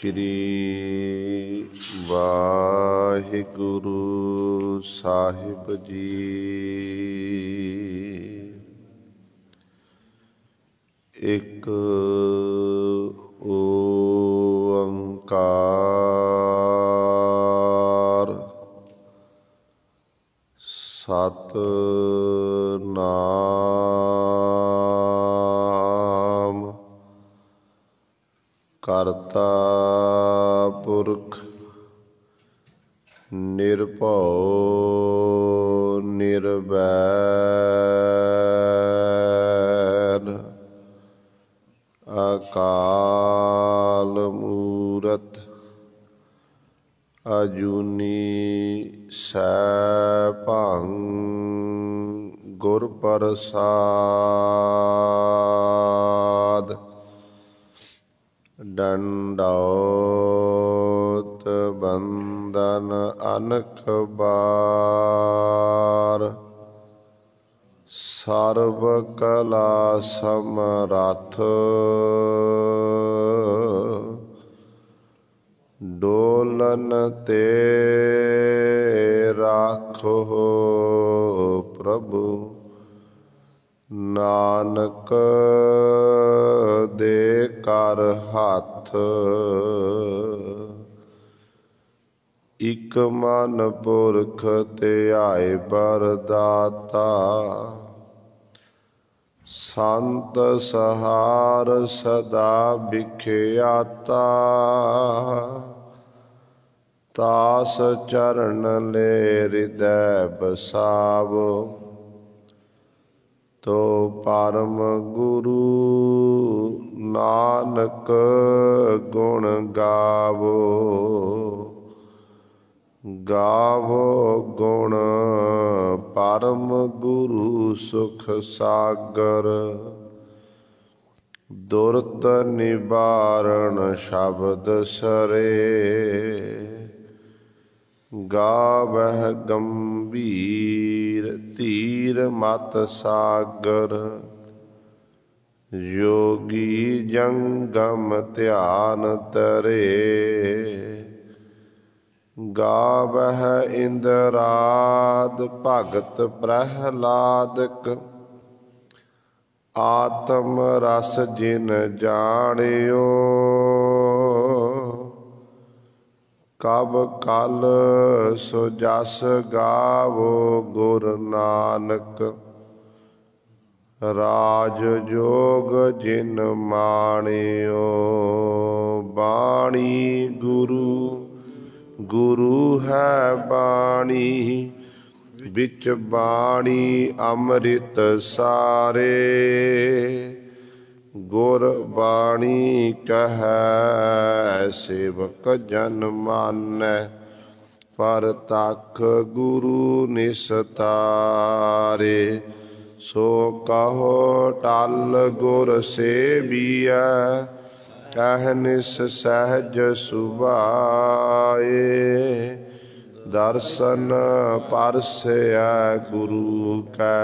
श्री वाहिगुरु साहिब जी। एक ओंकार सतनाम करता पुरख निर्भौ निर्वैर अकाल मूरत अजूनी सैभं गुर प्रसाद। दंडौत बंदन अनक बार सर्व कला समरथ डोलन ते राखो प्रभु नानक दे कर हाथ। इक मन पुरख ध्याए बरदाता संत सहार सदा बिख्याता। तास चरण ले हृदय बसावो तो परम गुरु नानक गुण गावो। गावो गुण परम गुरु सुख सागर दुरत निवारण शब्द सरे। गावह गंभीर तीर मत सागर योगी जंगम ध्यान तरे। गावह इंद्राद भगत प्रहलादक आत्म रस जिन जानियो। कब कल सो जस गावो गुर नानक राज जोग जिन माणियो। बाणी गुरु गुरु है बाणी बिच बाणी अमृत सारे। गुर बाणी कहै सेवक जन मानै पर तख गुरु निस्तारे। सो कहो टल गुर सेवियै अहनिस सहज सुभाए। दर्शन परसै गुरु कै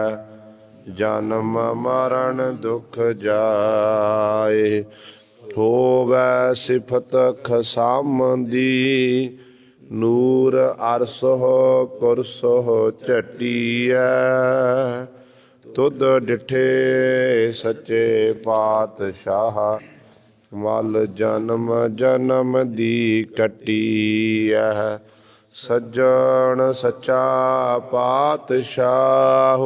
जन्म मरण दुख जाए। होवै सिफत खसामदी नूर अरसोह कुरसोह झटिया। तुद डिठे सच्चे पातशाह मल जन्म जन्म दी कटिया। सज्जन सच्चा पातशाह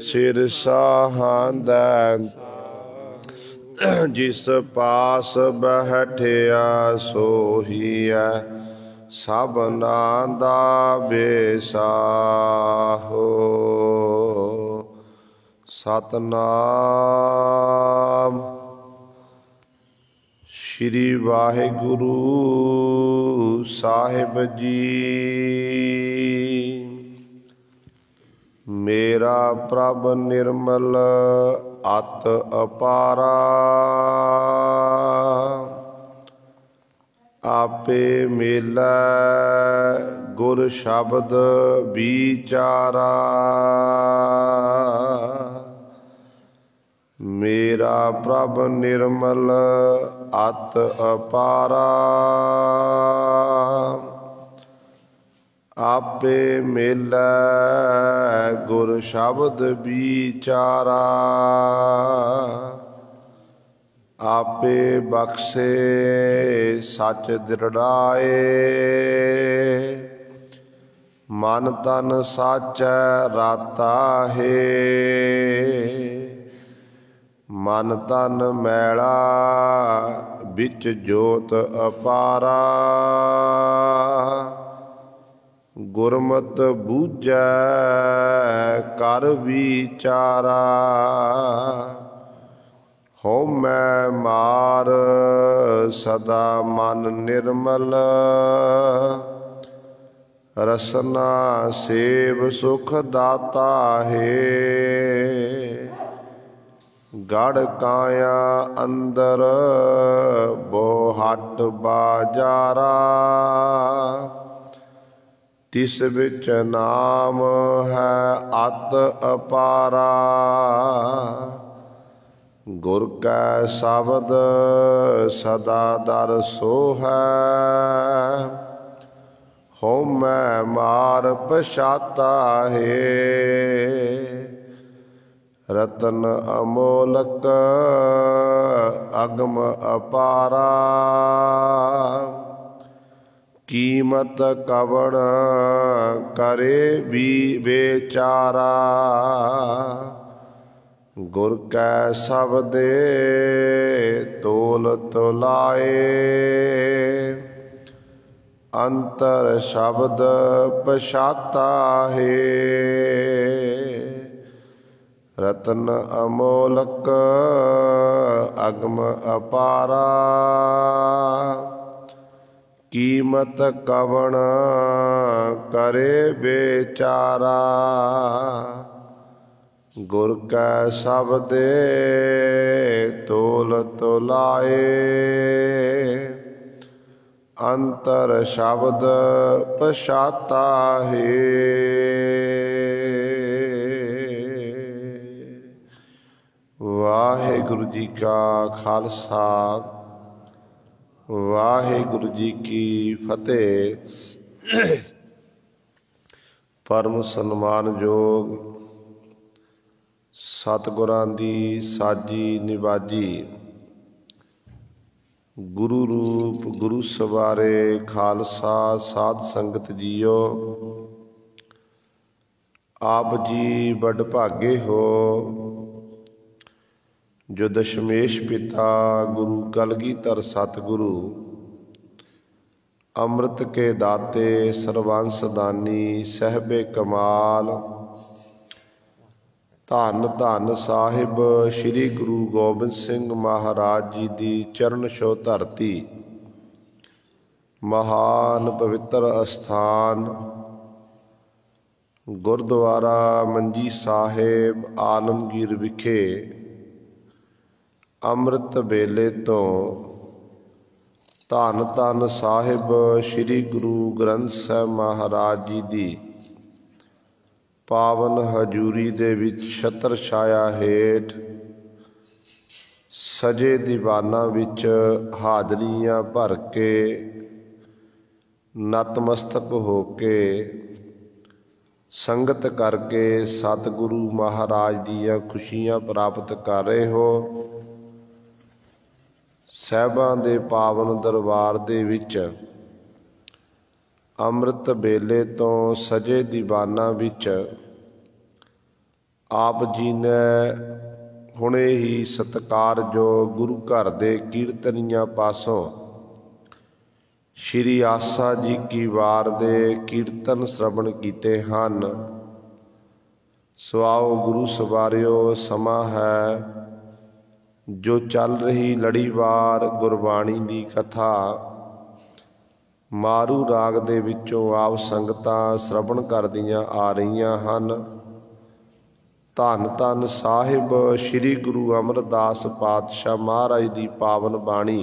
सिर साहांदै जिस पास बैठिया सोहिया। सबना दा बेसाहो सतनाम। श्री वाहिगुरु साहिब जी। मेरा प्रभ निर्मल अत अपारा आपे मिलै गुर शब्द विचारा। मेरा प्रभ निर्मल अत अपारा। आपे मेलै गुर शब्द विचारा। आपे बख्शे सच दृढ़ाए। मन तन साचै राता है। मन तन मैला बिच जोत अपारा। गुरमत बूझै कर विचारा। होमै मार सदा मन निर्मल। रसना सेव सुख दाता है। गढ़ काया अंदर बोहट बाजारा। तिस बिच नाम है अत अपारा। गुर कै शब्द सदा दर सो है। होमै मार पछाता है। रतन अमोलक अगम अपारा। कीमत कवण करे भी बेचारा। गुर कै शब्दे तोल तुलाए। अंतर शब्द पछाता है। रतन अमोलक अगम अपारा। कीमत कवण करे बेचारा। गुर कै शब्दे तोल तुलाए। अंतर शब्द पछाता है। वाहिगुरु जी का खालसा वाहिगुरु जी की फतेह। परम सन्मानयोग सतगुरां दी साजी निवाजी। गुरु रूप गुरु सवारे खालसा साध संगत जीओ। आप जी बड़ भागे हो जो दशमेश पिता गुरु कलगीधर सतगुरु अमृत के दाते सर्वंस दानी सहबे कमाल। धन धन साहिब श्री गुरु गोबिंद सिंह महाराज जी दी चरण छो धरती। महान पवित्र अस्थान गुरुद्वारा मंजी साहिब आलमगीर विखे अमृत वेले तो धन धन साहिब श्री गुरु ग्रंथ साहिब महाराज जी दी पावन हजूरी दे विच छत्र छाया हेठ सजे दीवाना विच हाजरियां भर के नतमस्तक हो के संगत करके सतगुरु महाराज दियां खुशियां प्राप्त कर रहे हो। ਸਾਹਿਬਾਂ ਦੇ ਪਾਵਨ ਦਰਬਾਰ ਦੇ ਵਿੱਚ ਅੰਮ੍ਰਿਤ ਵੇਲੇ ਤੋਂ ਸਜੇ ਦੀਵਾਨਾਂ ਵਿੱਚ ਆਪ ਜੀ ਨੇ ਹੁਣੇ ਹੀ ਸਤਿਕਾਰਯੋਗ ਗੁਰੂ ਘਰ ਦੇ ਕੀਰਤਨੀਆਂ ਪਾਸੋਂ ਸ਼੍ਰੀ ਆਸਾ ਜੀ ਕੀ ਵਾਰ ਦੇ ਕੀਰਤਨ ਸ਼ਰਵਣ ਕੀਤੇ ਹਨ। ਸੋ ਆਓ ਗੁਰੂ ਸਵਾਰਿਓ, ਸਮਾਂ ਹੈ जो चल रही लड़ीवार गुरबाणी दी कथा मारू राग दे विचों आप संगतां श्रवण करदियां आ रहीआं हन। धन धन साहिब श्री गुरु अमरदास पातशाह महाराज दी पावन बाणी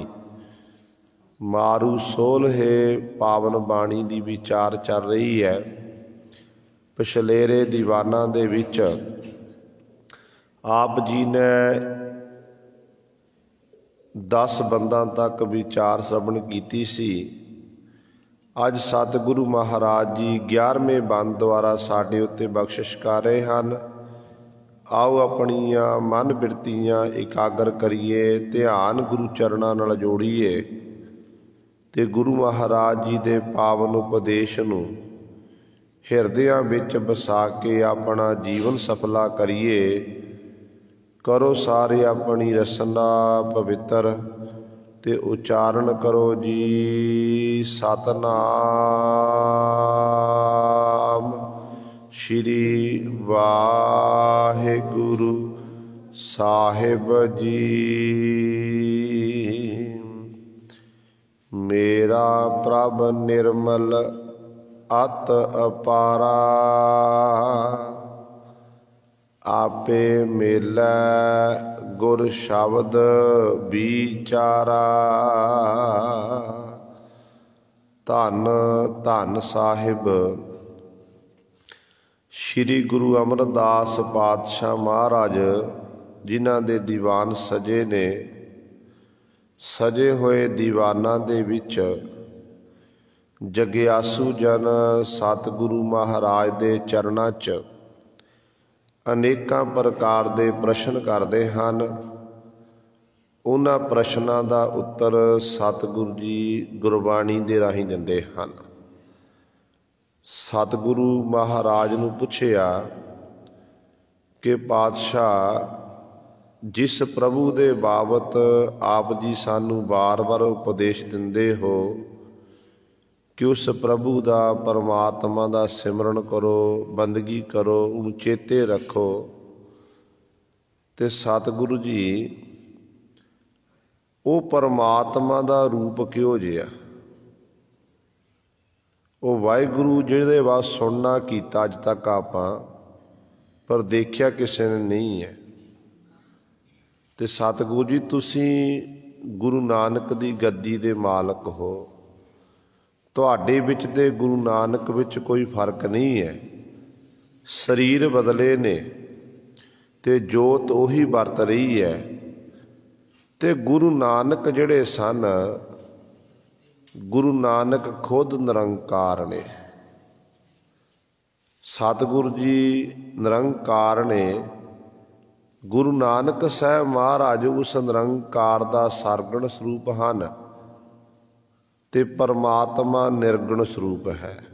मारू सोलहे पावन बाणी दी विचार चल रही है। पिछलेरे दीवाना दे विच आप जी ने 10 ਬੰਦਾਂ ਤੱਕ ਵਿਚਾਰ ਸ਼ਰਵਣ ਕੀਤੀ ਸੀ। ਅੱਜ ਸਤਿਗੁਰੂ ਮਹਾਰਾਜ ਜੀ 11ਵੇਂ ਬੰਦ ਦੁਆਰਾ ਸਾਡੇ ਉੱਤੇ ਬਖਸ਼ਿਸ਼ ਕਰ ਰਹੇ ਹਨ। ਆਓ ਆਪਣੀਆਂ ਮਨ ਬਿਰਤੀਆਂ ਇਕਾਗਰ ਕਰੀਏ, ਧਿਆਨ ਗੁਰੂ ਚਰਨਾਂ ਨਾਲ ਜੋੜੀਏ ਤੇ ਗੁਰੂ ਮਹਾਰਾਜ ਜੀ ਦੇ ਪਾਵਨ ਉਪਦੇਸ਼ ਨੂੰ ਹਿਰਦਿਆਂ ਵਿੱਚ ਵਸਾ ਕੇ ਆਪਣਾ ਜੀਵਨ ਸਫਲਾ ਕਰੀਏ। ਕਰੋ ਸਾਰੇ ਆਪਣੀ ਰਸਨਾ ਪਵਿੱਤਰ ਤੇ ਉਚਾਰਨ ਕਰੋ ਜੀ ਸਤਨਾਮ ਸ਼੍ਰੀ ਵਾਹਿਗੁਰੂ ਸਾਹਿਬ ਜੀ। ਮੇਰਾ ਪ੍ਰਭ ਨਿਰਮਲ ਅਤ ਅਪਾਰਾ, ਆਪੇ ਮੇਲੈ ਗੁਰ ਸ਼ਬਦ ਵਿਚਾਰਾ। ਧੰਨ ਧੰਨ ਸਾਹਿਬ ਸ਼੍ਰੀ ਗੁਰੂ ਅਮਰਦਾਸ ਪਾਤਸ਼ਾਹ ਮਹਾਰਾਜ, ਜਿਨ੍ਹਾਂ ਦੇ ਦੀਵਾਨ ਸਜੇ ਨੇ। ਸਜੇ ਹੋਏ ਦੀਵਾਨਾਂ ਦੇ ਵਿੱਚ ਜਗਿਆਸੂ ਜਨ ਸਤਿਗੁਰੂ ਮਹਾਰਾਜ ਦੇ ਚਰਨਾਂ 'ਚ ਅਨੇਕਾਂ ਪ੍ਰਕਾਰ ਦੇ ਪ੍ਰਸ਼ਨ ਕਰਦੇ ਹਨ। ਉਹਨਾਂ ਪ੍ਰਸ਼ਨਾਂ ਦਾ ਉੱਤਰ ਸਤਿਗੁਰੂ ਜੀ ਗੁਰਬਾਣੀ ਦੇ ਰਾਹੀਂ ਦਿੰਦੇ ਹਨ। ਸਤਿਗੁਰੂ ਮਹਾਰਾਜ ਨੂੰ ਪੁੱਛਿਆ ਕਿ ਪਾਤਸ਼ਾਹ, ਜਿਸ ਪ੍ਰਭੂ ਦੇ ਬਾਬਤ ਆਪ ਜੀ ਸਾਨੂੰ ਵਾਰ-ਵਾਰ ਉਪਦੇਸ਼ ਦਿੰਦੇ ਹੋ ਕਿ ਉਸ ਪ੍ਰਭੂ ਦਾ, ਪਰਮਾਤਮਾ ਦਾ ਸਿਮਰਨ ਕਰੋ, ਬੰਦਗੀ ਕਰੋ, ਉਹਨੂੰ ਚੇਤੇ ਰੱਖੋ, ਤੇ ਸਤਿਗੁਰੂ ਜੀ ਉਹ ਪਰਮਾਤਮਾ ਦਾ ਰੂਪ ਕਿਹੋ ਜਿਹਾ? ਉਹ ਵਾਹਿਗੁਰੂ ਜਿਹਦੇ ਬਾਰੇ ਸੁਣਨਾ ਕੀਤਾ ਅੱਜ ਤੱਕ ਆਪਾਂ, ਪਰ ਦੇਖਿਆ ਕਿਸੇ ਨੇ ਨਹੀਂ ਹੈ। ਤੇ ਸਤਿਗੁਰੂ ਜੀ ਤੁਸੀਂ ਗੁਰੂ ਨਾਨਕ ਦੀ ਗੱਦੀ ਦੇ ਮਾਲਕ ਹੋ, ਤੁਹਾਡੇ ਵਿੱਚ ਤੇ ਗੁਰੂ ਨਾਨਕ ਵਿੱਚ ਕੋਈ ਫਰਕ ਨਹੀਂ ਹੈ। ਸਰੀਰ ਬਦਲੇ ਨੇ ਤੇ ਜੋਤ ਉਹੀ ਵਰਤ ਰਹੀ ਹੈ। ਤੇ ਗੁਰੂ ਨਾਨਕ ਜਿਹੜੇ ਸਨ, ਗੁਰੂ ਨਾਨਕ ਖੁਦ ਨਿਰੰਕਾਰ ਨੇ। ਸਤਿਗੁਰੂ ਜੀ ਨਿਰੰਕਾਰ ਨੇ। ਗੁਰੂ ਨਾਨਕ ਸਾਹਿਬ ਮਹਾਰਾਜ ਉਸ ਨਿਰੰਕਾਰ ਦਾ ਸਰਗੁਣ ਸਰੂਪ ਹਨ ਤੇ ਪਰਮਾਤਮਾ ਨਿਰਗੁਣ ਸਰੂਪ ਹੈ।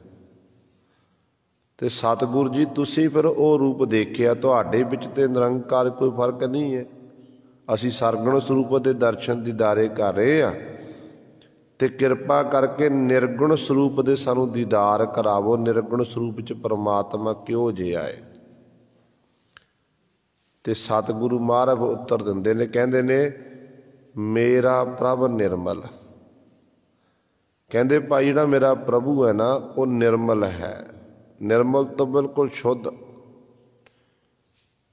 ਤੇ ਸਤਿਗੁਰੂ ਜੀ ਤੁਸੀਂ ਫਿਰ ਉਹ ਰੂਪ ਦੇਖਿਆ, ਤੁਹਾਡੇ ਵਿੱਚ ਤੇ ਨਿਰੰਕਾਰ ਕੋਈ ਫਰਕ ਨਹੀਂ ਹੈ। ਅਸੀਂ ਸਰਗੁਣ ਸਰੂਪ ਦੇ ਦਰਸ਼ਨ ਦੀਦਾਰੇ ਕਰ ਰਹੇ ਹਾਂ, ਤੇ ਕਿਰਪਾ ਕਰਕੇ ਨਿਰਗੁਣ ਸਰੂਪ ਦੇ ਸਾਨੂੰ ਦੀਦਾਰ ਕਰਾਵੋ। ਨਿਰਗੁਣ ਸਰੂਪ 'ਚ ਪਰਮਾਤਮਾ ਕਿਹੋ ਜਿਹਾ ਹੈ? ਤੇ ਸਤਿਗੁਰੂ ਮਹਾਰਾਜ ਉੱਤਰ ਦਿੰਦੇ ਨੇ, ਕਹਿੰਦੇ ਨੇ ਮੇਰਾ ਪ੍ਰਭ ਨਿਰਮਲ। ਕਹਿੰਦੇ ਭਾਈ ਜਿਹੜਾ ਮੇਰਾ ਪ੍ਰਭੂ ਹੈ ਨਾ, ਉਹ ਨਿਰਮਲ ਹੈ। ਨਿਰਮਲ ਤੋਂ ਬਿਲਕੁਲ ਸ਼ੁੱਧ,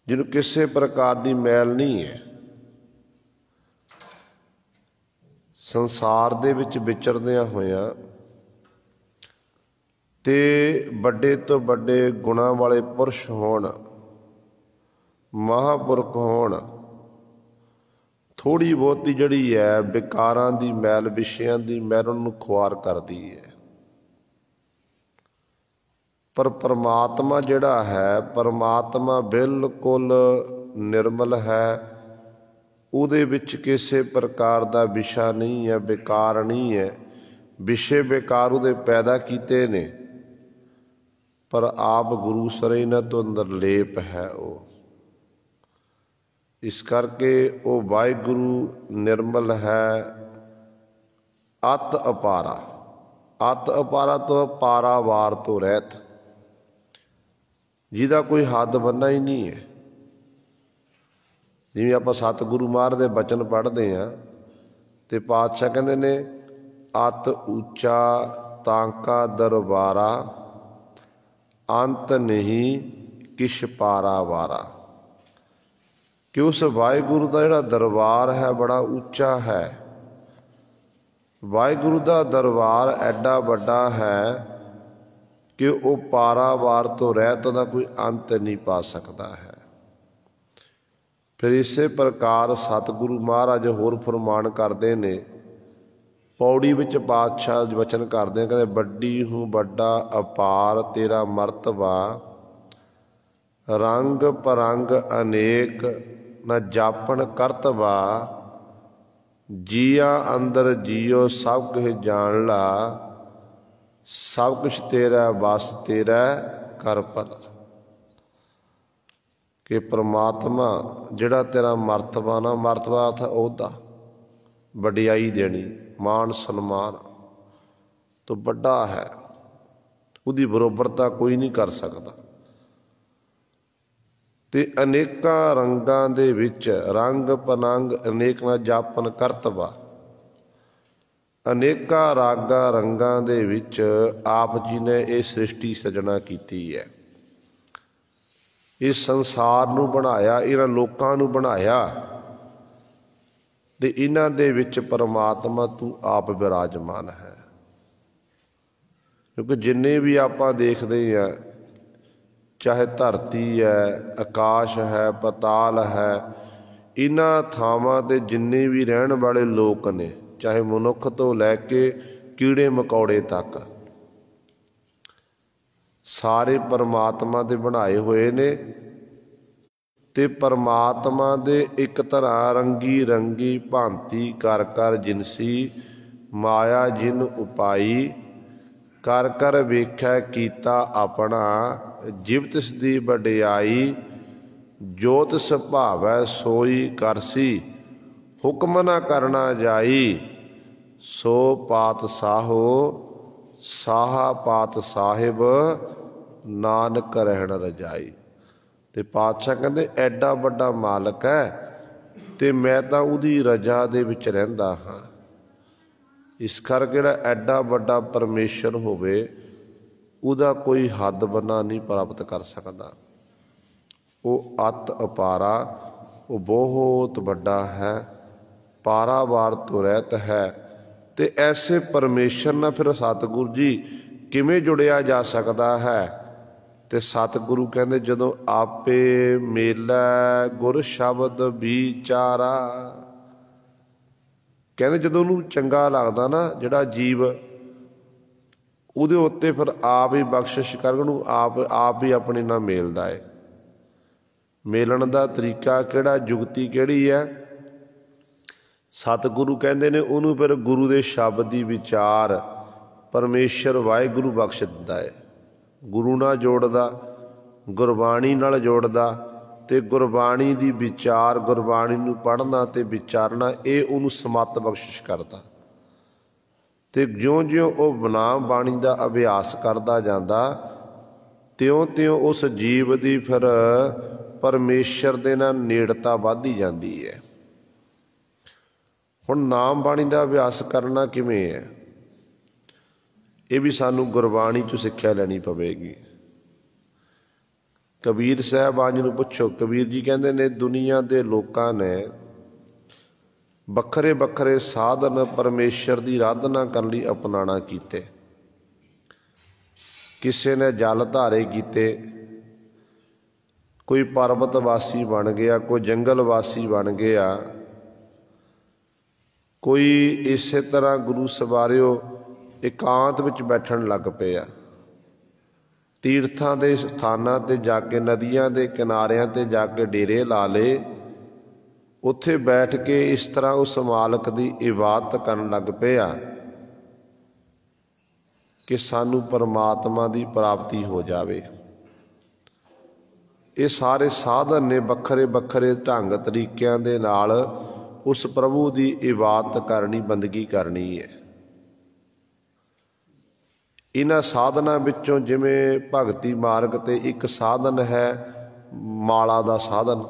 ਜਿਹਨੂੰ ਕਿਸੇ ਪ੍ਰਕਾਰ ਦੀ ਮੈਲ ਨਹੀਂ ਹੈ। ਸੰਸਾਰ ਦੇ ਵਿੱਚ ਵਿਚਰਦਿਆਂ ਹੋਇਆਂ ਤੇ ਵੱਡੇ ਤੋਂ ਵੱਡੇ ਗੁਣਾਂ ਵਾਲੇ ਪੁਰਸ਼ ਹੋਣ, ਮਹਾਂਪੁਰਖ ਹੋਣ, ਥੋੜ੍ਹੀ ਬਹੁਤੀ ਜਿਹੜੀ ਹੈ ਵਿਕਾਰਾਂ ਦੀ ਮੈਲ, ਵਿਸ਼ਿਆਂ ਦੀ ਮੈਲ ਉਹਨੂੰ ਖੁਆਰ ਕਰਦੀ ਹੈ। ਪਰ ਪਰਮਾਤਮਾ ਜਿਹੜਾ ਹੈ, ਪਰਮਾਤਮਾ ਬਿਲਕੁਲ ਨਿਰਮਲ ਹੈ। ਉਹਦੇ ਵਿੱਚ ਕਿਸੇ ਪ੍ਰਕਾਰ ਦਾ ਵਿਸ਼ਾ ਨਹੀਂ ਹੈ, ਵਿਕਾਰ ਨਹੀਂ ਹੈ। ਵਿਸ਼ੇ ਵਿਕਾਰ ਉਹਦੇ ਪੈਦਾ ਕੀਤੇ ਨੇ, ਪਰ ਆਪ ਗੁਰੂ ਸਰੇ ਇਹਨਾਂ ਤੋਂ ਨਿਰਲੇਪ ਹੈ ਉਹ। ਇਸ ਕਰਕੇ ਉਹ ਵਾਹਿਗੁਰੂ ਨਿਰਮਲ ਹੈ, ਅਤ ਅਪਾਰਾ। ਅਤ ਅਪਾਰਾ ਤੋਂ ਪਾਰਾਵਾਰ ਤੋਂ ਰਹਿਤ, ਜਿਹਦਾ ਕੋਈ ਹੱਦ ਬੰਨਾ ਹੀ ਨਹੀਂ ਹੈ। ਜਿਵੇਂ ਆਪਾਂ ਸਤਿਗੁਰੂ ਮਹਾਰਾਜ ਦੇ ਬਚਨ ਪੜ੍ਹਦੇ ਹਾਂ ਤੇ ਪਾਤਸ਼ਾਹ ਕਹਿੰਦੇ ਨੇ, ਅਤ ਉੱਚਾ ਤਾਂਕਾ ਦਰਬਾਰਾ, ਅੰਤ ਨਹੀਂ ਕਿਛ ਪਾਰਾਵਾਰਾ। ਕਿ ਉਸ ਵਾਹਿਗੁਰੂ ਦਾ ਜਿਹੜਾ ਦਰਬਾਰ ਹੈ ਬੜਾ ਉੱਚਾ ਹੈ। ਵਾਹਿਗੁਰੂ ਦਾ ਦਰਬਾਰ ਐਡਾ ਵੱਡਾ ਹੈ ਕਿ ਉਹ ਪਾਰਾਵਾਰ ਤੋਂ ਰਹਿਤ ਉਹਦਾ ਕੋਈ ਅੰਤ ਨਹੀਂ ਪਾ ਸਕਦਾ ਹੈ। फिर इसे प्रकार सतगुरु महाराज होर फरमान करते ने। पौड़ी विच पातशाह वचन करते हैं, कहते बड्डी हूँ बड्डा अपार तेरा मर्तबा, रंग परंग अनेक न जापन करतबा, जिया अंदर जियो सब कुछ जान ला, सब कुछ तेरा बस तेरा कर भला। कि परमात्मा जिहड़ा तेरा मर्तबा ना, मर्तबा था ओहदा वडियाई देनी, मान सन्मान तो बड़ा है, उहदी बरोबरता कोई नहीं कर सकता। ते अनेकां रंगां दे विच रंग पनंग अनेक ना जापन करतबा, अनेकां रागां रंगां दे विच आप जी ने ये सृष्टि सृजना कीती है। इस संसार नूं बनाया, इन्हां लोकां नूं बनाया ते इन्हां दे विच परमात्मा तू आप विराजमान है। क्योंकि जिन्ने भी आपां देखदे हैं, चाहे धरती है, आकाश है, पताल है, इन्हां थावां ते जिन्ने भी रहण वाले लोक ने, चाहे मनुख तो लैके कीड़े मकौड़े तक, सारे परमात्मा दे बनाए हुए ने। ते परमात्मा दे एक तरह रंगी रंगी भांति कर कर जिनसी, माया जिन उपाई, कर कर वेख्या कीता अपना, जिव तिस दी वडियाई, जो तिस भावै सोई करसी, हुक्म न करना जाई, सो पातशाहो साहा पात साहिब, नानक रहण रजाई। ते पातशाह कहते एडा वड्डा मालक है ते मैं तां उहदी रजा दे विच रहिंदा हां। इस करके जिहड़ा एडा वड्डा परमेश्वर होवे, उहदा कोई हद बन्ना नहीं प्राप्त कर सकदा। वो अत अपारा, वो बहुत वड्डा है, पारावार तो रहत है। ते ऐसे परमेश्वर नाल फिर सतगुरु जी किवें जुड़िया जा सकता है? ते सतगुरु कहते जदों आपे मेला गुर शब्द विचारा, कहते जदों उहनूं चंगा लगदा ना जिहड़ा जीव, उहदे उत्ते फिर आप ही बख्शिश कर, आप ही अपने नाल मेलदा है। मेलण दा तरीका किहड़ा, जुगती किहड़ी है? सतगुरु कहते ने उहनूं फिर गुरु दे शब्द दी विचार परमेश्वर वाहिगुरू बख्श दिंदा है। गुरु नाल जोड़दा, गुरबाणी नाल जोड़दा, ते गुरबाणी दी विचार, गुरबाणी नूं पढ़ना ते विचारना, ये उहनूं समत बख्शिश करदा। ते ज्यों ज्यों वह नाम बाणी का अभ्यास करता जाता, त्यों त्यों उस जीव की फिर परमेश्वर दे नाल नेड़ता वधदी जाती है। हुण नाम बाणी का अभ्यास करना किवें है? ये भी सानू गुरबाणी चों सिक्ख्या लैनी पवेगी। कबीर साहब जी नूं पुछो, कबीर जी कहते ने दुनिया के लोकां ने बखरे बखरे साधन परमेश्वर की आराधना करने लई अपनाना कीते। किसी ने जल धारे कीते, कोई पर्वत वासी बन गया, कोई जंगल वासी बन गया, कोई इस तरह गुरु सवारिओ एकांत विच बैठण लग पिया। तीर्थां दे स्थानां ते जाके, नदियां दे किनारियां ते जाके डेरे ला लए, उत्थे बैठ के इस तरह उस मालक की इबादत करन लग पिया कि सानू परमात्मा की प्राप्ति हो जावे। ये सारे साधन ने बखरे बखरे ढंग तरीकों दे नाल उस प्रभु की इबादत करनी, बंदगी करनी है। इन्हां साधना विचों जिवें भगती मार्ग ते एक साधन है माला दा साधन,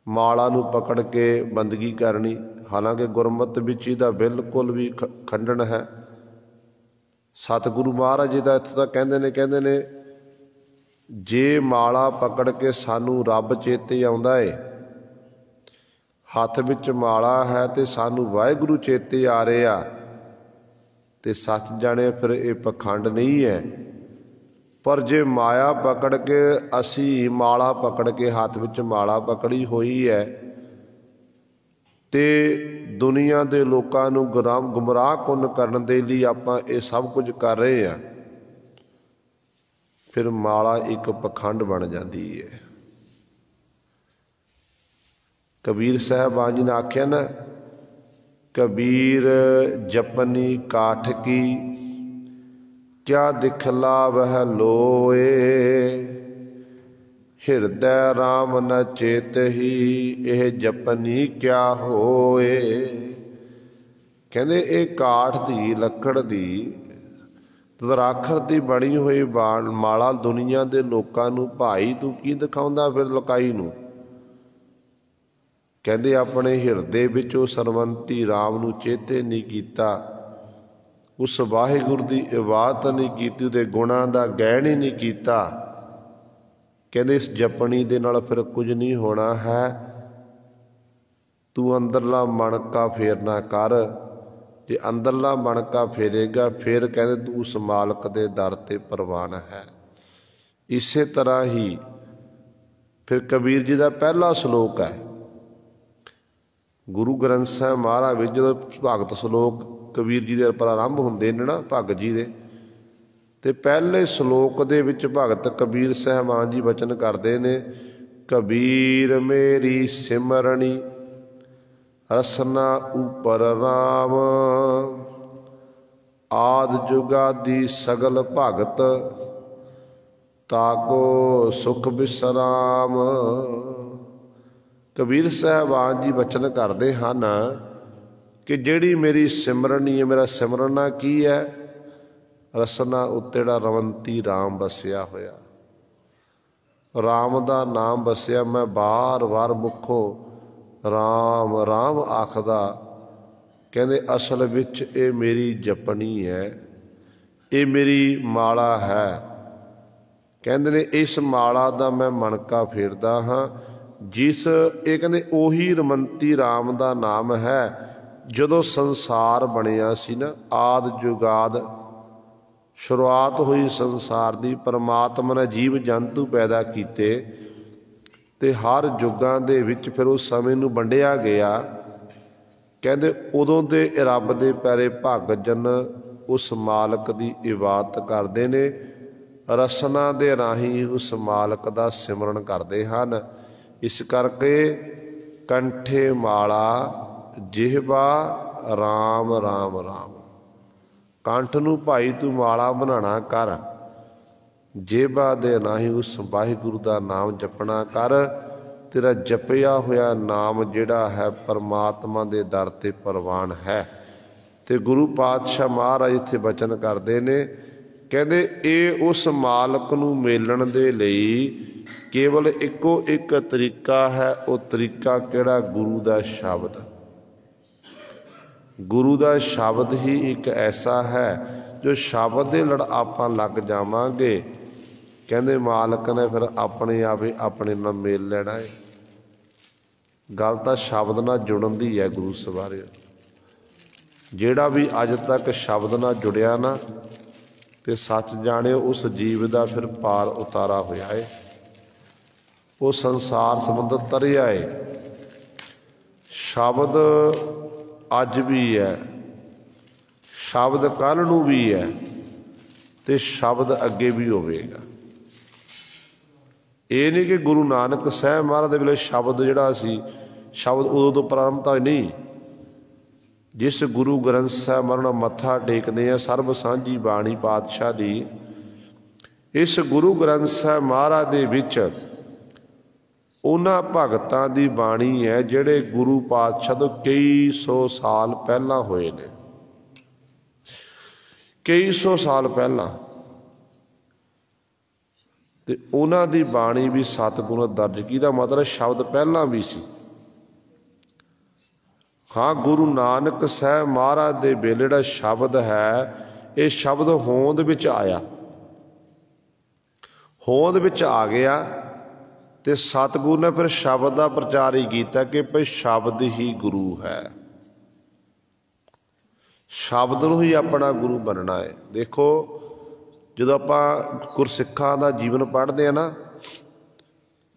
माला नूं पकड़ के बंदगी करनी। हालांकि गुरमत विच इहदा बिल्कुल भी खंडन है। सतगुरु महाराज जी दा इत्थों तक कहंदे ने जे माला पकड़ के सानू रब चेते आउंदा है, हत्थ विच माला है ते सानू वाहिगुरू चेते आ रहा, ते सच जाने फिर ये पखंड नहीं है। पर जे माया पकड़ के असी माला पकड़ के हाथ विच माला पकड़ी हुई है ते दुनिया के लोगों नूं गुमराह कुन करन दे लई आपां ये सब कुछ कर रहे हैं, फिर माला एक पखंड बन जाती है। कबीर साहबान जी ने आख्या ना, कबीर जपनी काठ की क्या दिखला वह लोए, हिरदय राम न चेत ही यह जपनी क्या होए। कहते ये काठ दी लकड़ दी दराखर दी बनी हुई माला दुनिया के लोगों नूं भाई तू की दिखाउंदा फिर लुकाई नूं। कहते अपने हिरदे विच उस सरवंती राम नूं चेते नहीं कीता, उस वाहिगुरू की इबादत नहीं की, उहदे गुणां दा गैण ही नहीं किया। कहते इस जपनी दे नाल फिर कुछ नहीं होना है, तू अंदरला मणका फेरना कर। जे अंदरला मणका फेरेगा फिर कहते तू उस मालक दे दर ते प्रवान है। इसे तरह ही फिर कबीर जी का पहला श्लोक है गुरु ग्रंथ साहिब महाराज विच जो भगत श्लोक कबीर जी दे प्रारंभ हुंदे ने ना भगत जी दे, ते पहले श्लोक दे विच भगत कबीर साहबान जी वचन करते ने, कबीर मेरी सिमरनी रसना ऊपर राम, आद जुगादी सगल भगत ताको सुख विश्राम। कबीर साहबान जी वचन करते हैं कि जिहड़ी मेरी सिमरनी है, मेरा सिमरना की है, रसना उत्ते रवंती राम बसिया होया, राम का नाम बसिया। मैं बार बार मुखों राम राम आखदा, कहते असल विच ये मेरी जपनी है, ये मेरी माला है। कहते ने इस माला का मैं मणका फेरदा हाँ, जिस ये कहते ओही रमंती राम का नाम है। जदों संसार बनिया सी ना, आद जुगाद शुरुआत हुई संसार की, परमात्मा ने जीव जंतु पैदा किए ते हर जुगां दे विच फिर उस समय नूं वंडिया गया। कहते उदों दे रब दे प्यारे भगत जन उस मालक की इबादत करते ने, रसना दे राही उस मालक का सिमरन करते हैं। इस करके कंठे माला जिहवा राम राम राम, कंठ नूं भाई तू माला बनाना कर, जेबा दे राही उस वाहिगुरू का नाम जपना कर। तेरा जपिया होया नाम जिहड़ा है परमात्मा दे दर ते प्रवान है। ते गुरु पातशाह महाराज इत्थे वचन करते ने, कहते ये उस मालक नूं मेलण दे लई केवल इको एक तरीका है। वो तरीका किहड़ा? गुरु का शब्द। गुरु का शब्द ही एक ऐसा है जो शब्द दे लड़ आपां लग जावांगे, कहते मालक ने फिर अपने आप ही अपने नाल मेल लेना है। गल तां शब्द नाल जुड़न दी है। गुरु सवारे जिहड़ा भी अज तक शब्द नाल जुड़िया ना, ते सच जाने उस जीव का फिर पार उतारा होया है, वो संसार समुद्र तरिया है। शब्द अज भी है, शब्द कल नूं भी है, ते शब्द अगे भी होवेगा। ये नहीं कि गुरु नानक साहब महाराज दे वेले शब्द जिहड़ा सी, शब्द उदों तो प्रारंभ तो नहीं। जिस गुरु ग्रंथ साहब महाराज मत्था टेकते हैं सर्ब सांझी बाणी पातशाह दी, इस गुरु ग्रंथ साहब महाराज दे विच उन्हां भगतां दी बाणी है जिहड़े गुरु पातशाह तो कई सौ साल पहला होए ने, कई सौ साल पहला। ते उन्हां दी बाणी भी सतगुण दर्ज की, दा मतलब शब्द पहला भी सी। हाँ, गुरु नानक साहब महाराज दे वेले जिहड़ा शब्द है, ये शब्द होंद विच आया, होंद विच आ गया। ते सतगुरु ने फिर शब्द का प्रचार ही किया कि भाई शब्द ही गुरु है, शब्द नूं ही अपना गुरु बनना है। देखो ਜਦੋਂ ਆਪਾਂ ਗੁਰਸਿੱਖਾਂ ਦਾ ਜੀਵਨ ਪੜ੍ਹਦੇ ਆ ਨਾ,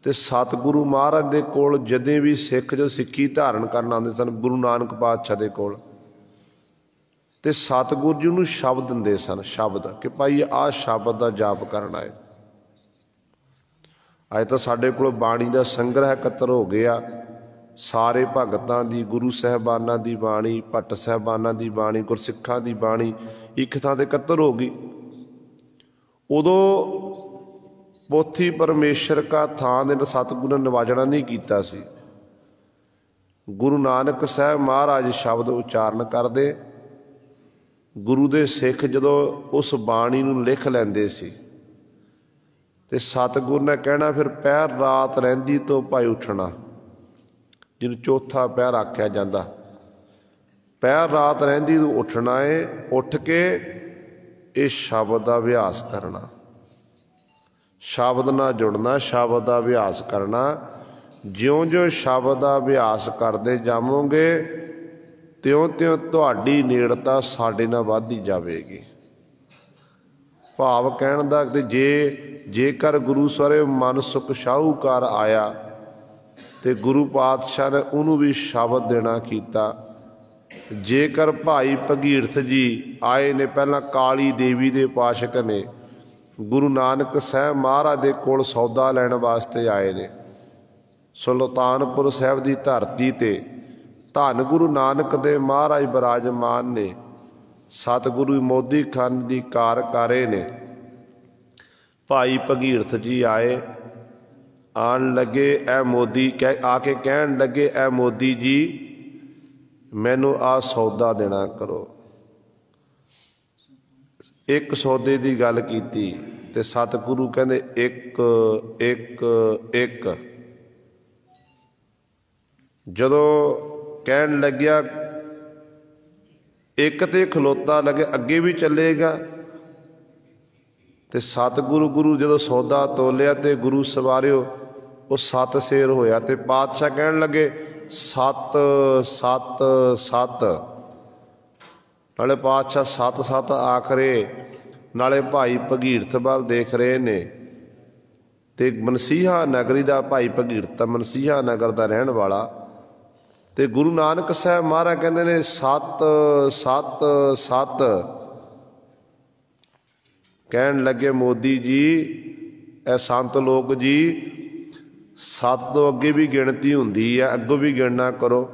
ਤੇ ਸਤਿਗੁਰੂ ਮਹਾਰਾਜ ਦੇ ਕੋਲ ਜਦੇ ਵੀ ਸਿੱਖ ਜੋ ਸਿੱਖੀ ਧਾਰਨ ਕਰਨ ਆਉਂਦੇ ਸਨ, ਗੁਰੂ ਨਾਨਕ ਪਾਤਸ਼ਾਹ ਦੇ ਕੋਲ, ਤੇ ਸਤਿਗੁਰੂ ਜੀ ਨੂੰ ਸ਼ਬਦ ਦਿੰਦੇ ਸਨ, ਸ਼ਬਦ ਕਿ ਭਾਈ ਆਹ ਸ਼ਬਦ ਦਾ ਜਾਪ ਕਰਨਾ ਹੈ। ਅੱਜ ਤਾਂ ਸਾਡੇ ਕੋਲ ਬਾਣੀ ਦਾ ਸੰਗ੍ਰਹਿ ਇਕੱਤਰ ਹੋ ਗਿਆ, ਸਾਰੇ ਭਗਤਾਂ ਦੀ, ਗੁਰੂ ਸਾਹਿਬਾਨਾਂ ਦੀ ਬਾਣੀ, ਭੱਟ ਸਾਹਿਬਾਨਾਂ ਦੀ ਬਾਣੀ, ਗੁਰਸਿੱਖਾਂ ਦੀ ਬਾਣੀ ਇੱਕ ਥਾਂ 'ਤੇ ਇਕੱਤਰ ਹੋ ਗਈ। ਉਦੋਂ ਪੋਥੀ ਪਰਮੇਸ਼ਰ ਕਾ ਥਾਂ ਦੇ ਸਤਿਗੁਰੂ ਨੇ ਨਿਵਾਜਣਾ ਨਹੀਂ ਕੀਤਾ ਸੀ। ਗੁਰੂ ਨਾਨਕ ਸਾਹਿਬ ਮਹਾਰਾਜ ਸ਼ਬਦ ਉਚਾਰਨ ਕਰਦੇ, ਗੁਰੂ ਦੇ ਸਿੱਖ ਜਦੋਂ ਉਸ ਬਾਣੀ ਨੂੰ ਲਿਖ ਲੈਂਦੇ ਸੀ ਤੇ ਸਤਿਗੁਰੂ ਨੇ ਕਹਿਣਾ ਫਿਰ ਪਹਿਰ ਰਾਤ ਰਹਿੰਦੀ ਤੋਂ ਭਾਈ ਉੱਠਣਾ, ਜਿਹਨੂੰ ਚੌਥਾ ਪਹਿਰ ਆਖਿਆ ਜਾਂਦਾ। ਪਹਿਰ ਰਾਤ ਰਹਿੰਦੀ ਤੋਂ ਉੱਠਣਾ ਹੈ, ਉੱਠ ਕੇ ਇਹ ਸ਼ਬਦ ਦਾ ਅਭਿਆਸ ਕਰਨਾ, ਸ਼ਬਦ ਨਾਲ ਜੁੜਨਾ, ਸ਼ਬਦ ਦਾ ਅਭਿਆਸ ਕਰਨਾ। ਜਿਉਂ-ਜਿਉਂ ਸ਼ਬਦ ਦਾ ਅਭਿਆਸ ਕਰਦੇ ਜਾਵੋਗੇ ਤਿਉਂ-ਤਿਉਂ ਤੁਹਾਡੀ ਨੇੜਤਾ ਸਾਡੇ ਨਾਲ ਵੱਧਦੀ ਜਾਵੇਗੀ। ਭਾਵ ਕਹਿਣ ਦਾ ਕਿ ਜੇਕਰ ਗੁਰੂ ਸਵਰੇ ਮਨ ਸੁਖ ਸ਼ਾਹੂਕਾਰ ਆਇਆ ਤੇ ਗੁਰੂ ਪਾਤਸ਼ਾਹ ਨੇ ਉਹਨੂੰ ਵੀ ਸ਼ਬਦ ਦੇਣਾ ਕੀਤਾ। ਜੇਕਰ ਭਾਈ ਭਗੀਰਥ ਜੀ ਆਏ ਨੇ, ਪਹਿਲਾਂ ਕਾਲੀ ਦੇਵੀ ਦੇ ਉਪਾਸ਼ਕ ਨੇ, ਗੁਰੂ ਨਾਨਕ ਸਾਹਿਬ ਮਹਾਰਾਜ ਦੇ ਕੋਲ ਸੌਦਾ ਲੈਣ ਵਾਸਤੇ ਆਏ ਨੇ, ਸੁਲਤਾਨਪੁਰ ਸਾਹਿਬ ਦੀ ਧਰਤੀ 'ਤੇ ਧੰਨ ਗੁਰੂ ਨਾਨਕ ਦੇ ਮਹਾਰਾਜ ਬਿਰਾਜਮਾਨ ਨੇ, ਸਤਿਗੁਰੂ ਮੋਦੀ ਖਾਨ ਦੀ ਕਾਰ ਕਾਰੇ ਨੇ। ਭਾਈ ਭਗੀਰਥ ਜੀ ਆਏ, ਆਣ ਲੱਗੇ, ਇਹ ਮੋਦੀ ਆ ਕੇ ਕਹਿਣ ਲੱਗੇ, ਇਹ ਮੋਦੀ ਜੀ ਮੈਨੂੰ ਆਹ ਸੌਦਾ ਦੇਣਾ ਕਰੋ। ਇੱਕ ਸੌਦੇ ਦੀ ਗੱਲ ਕੀਤੀ ਤੇ ਸਤਿਗੁਰੂ ਕਹਿੰਦੇ ਇੱਕ ਇੱਕ ਇੱਕ। ਜਦੋਂ ਕਹਿਣ ਲੱਗਿਆ ਇੱਕ ਤੇ ਖਲੋਤਾ ਲੱਗੇ, ਅੱਗੇ ਵੀ ਚੱਲੇਗਾ। ਤੇ ਸਤਿਗੁਰੂ ਜਦੋਂ ਸੌਦਾ ਤੋਲਿਆ ਤੇ ਗੁਰੂ ਸਵਾਰਿਓ ਉਹ 7 ਸੇਰ ਹੋਇਆ ਤੇ ਪਾਤਸ਼ਾਹ ਕਹਿਣ ਲੱਗੇ 7 7 7। ਨਾਲੇ ਪਾਤਸ਼ਾਹ 7 7 ਆਖ ਰਹੇ, ਨਾਲੇ ਭਾਈ ਭਗੀਰਥ ਵੱਲ ਦੇਖ ਰਹੇ ਨੇ। ਤੇ ਮਨਸੀਹਾ ਨਗਰੀ ਦਾ ਭਾਈ ਭਗੀਰਥ ਮਨਸੀਹਾ ਨਗਰ ਦਾ ਰਹਿਣ ਵਾਲਾ। ਤੇ ਗੁਰੂ ਨਾਨਕ ਸਾਹਿਬ ਮਹਾਰਾਜ ਕਹਿੰਦੇ ਨੇ 7 7 7। ਕਹਿਣ ਲੱਗੇ ਮੋਦੀ ਜੀ, ਇਹ ਸੰਤ ਲੋਕ ਜੀ, 7 ਤੋਂ ਅੱਗੇ ਵੀ ਗਿਣਤੀ ਹੁੰਦੀ ਹੈ, ਅੱਗੋਂ ਵੀ ਗਿਣਨਾ ਕਰੋ।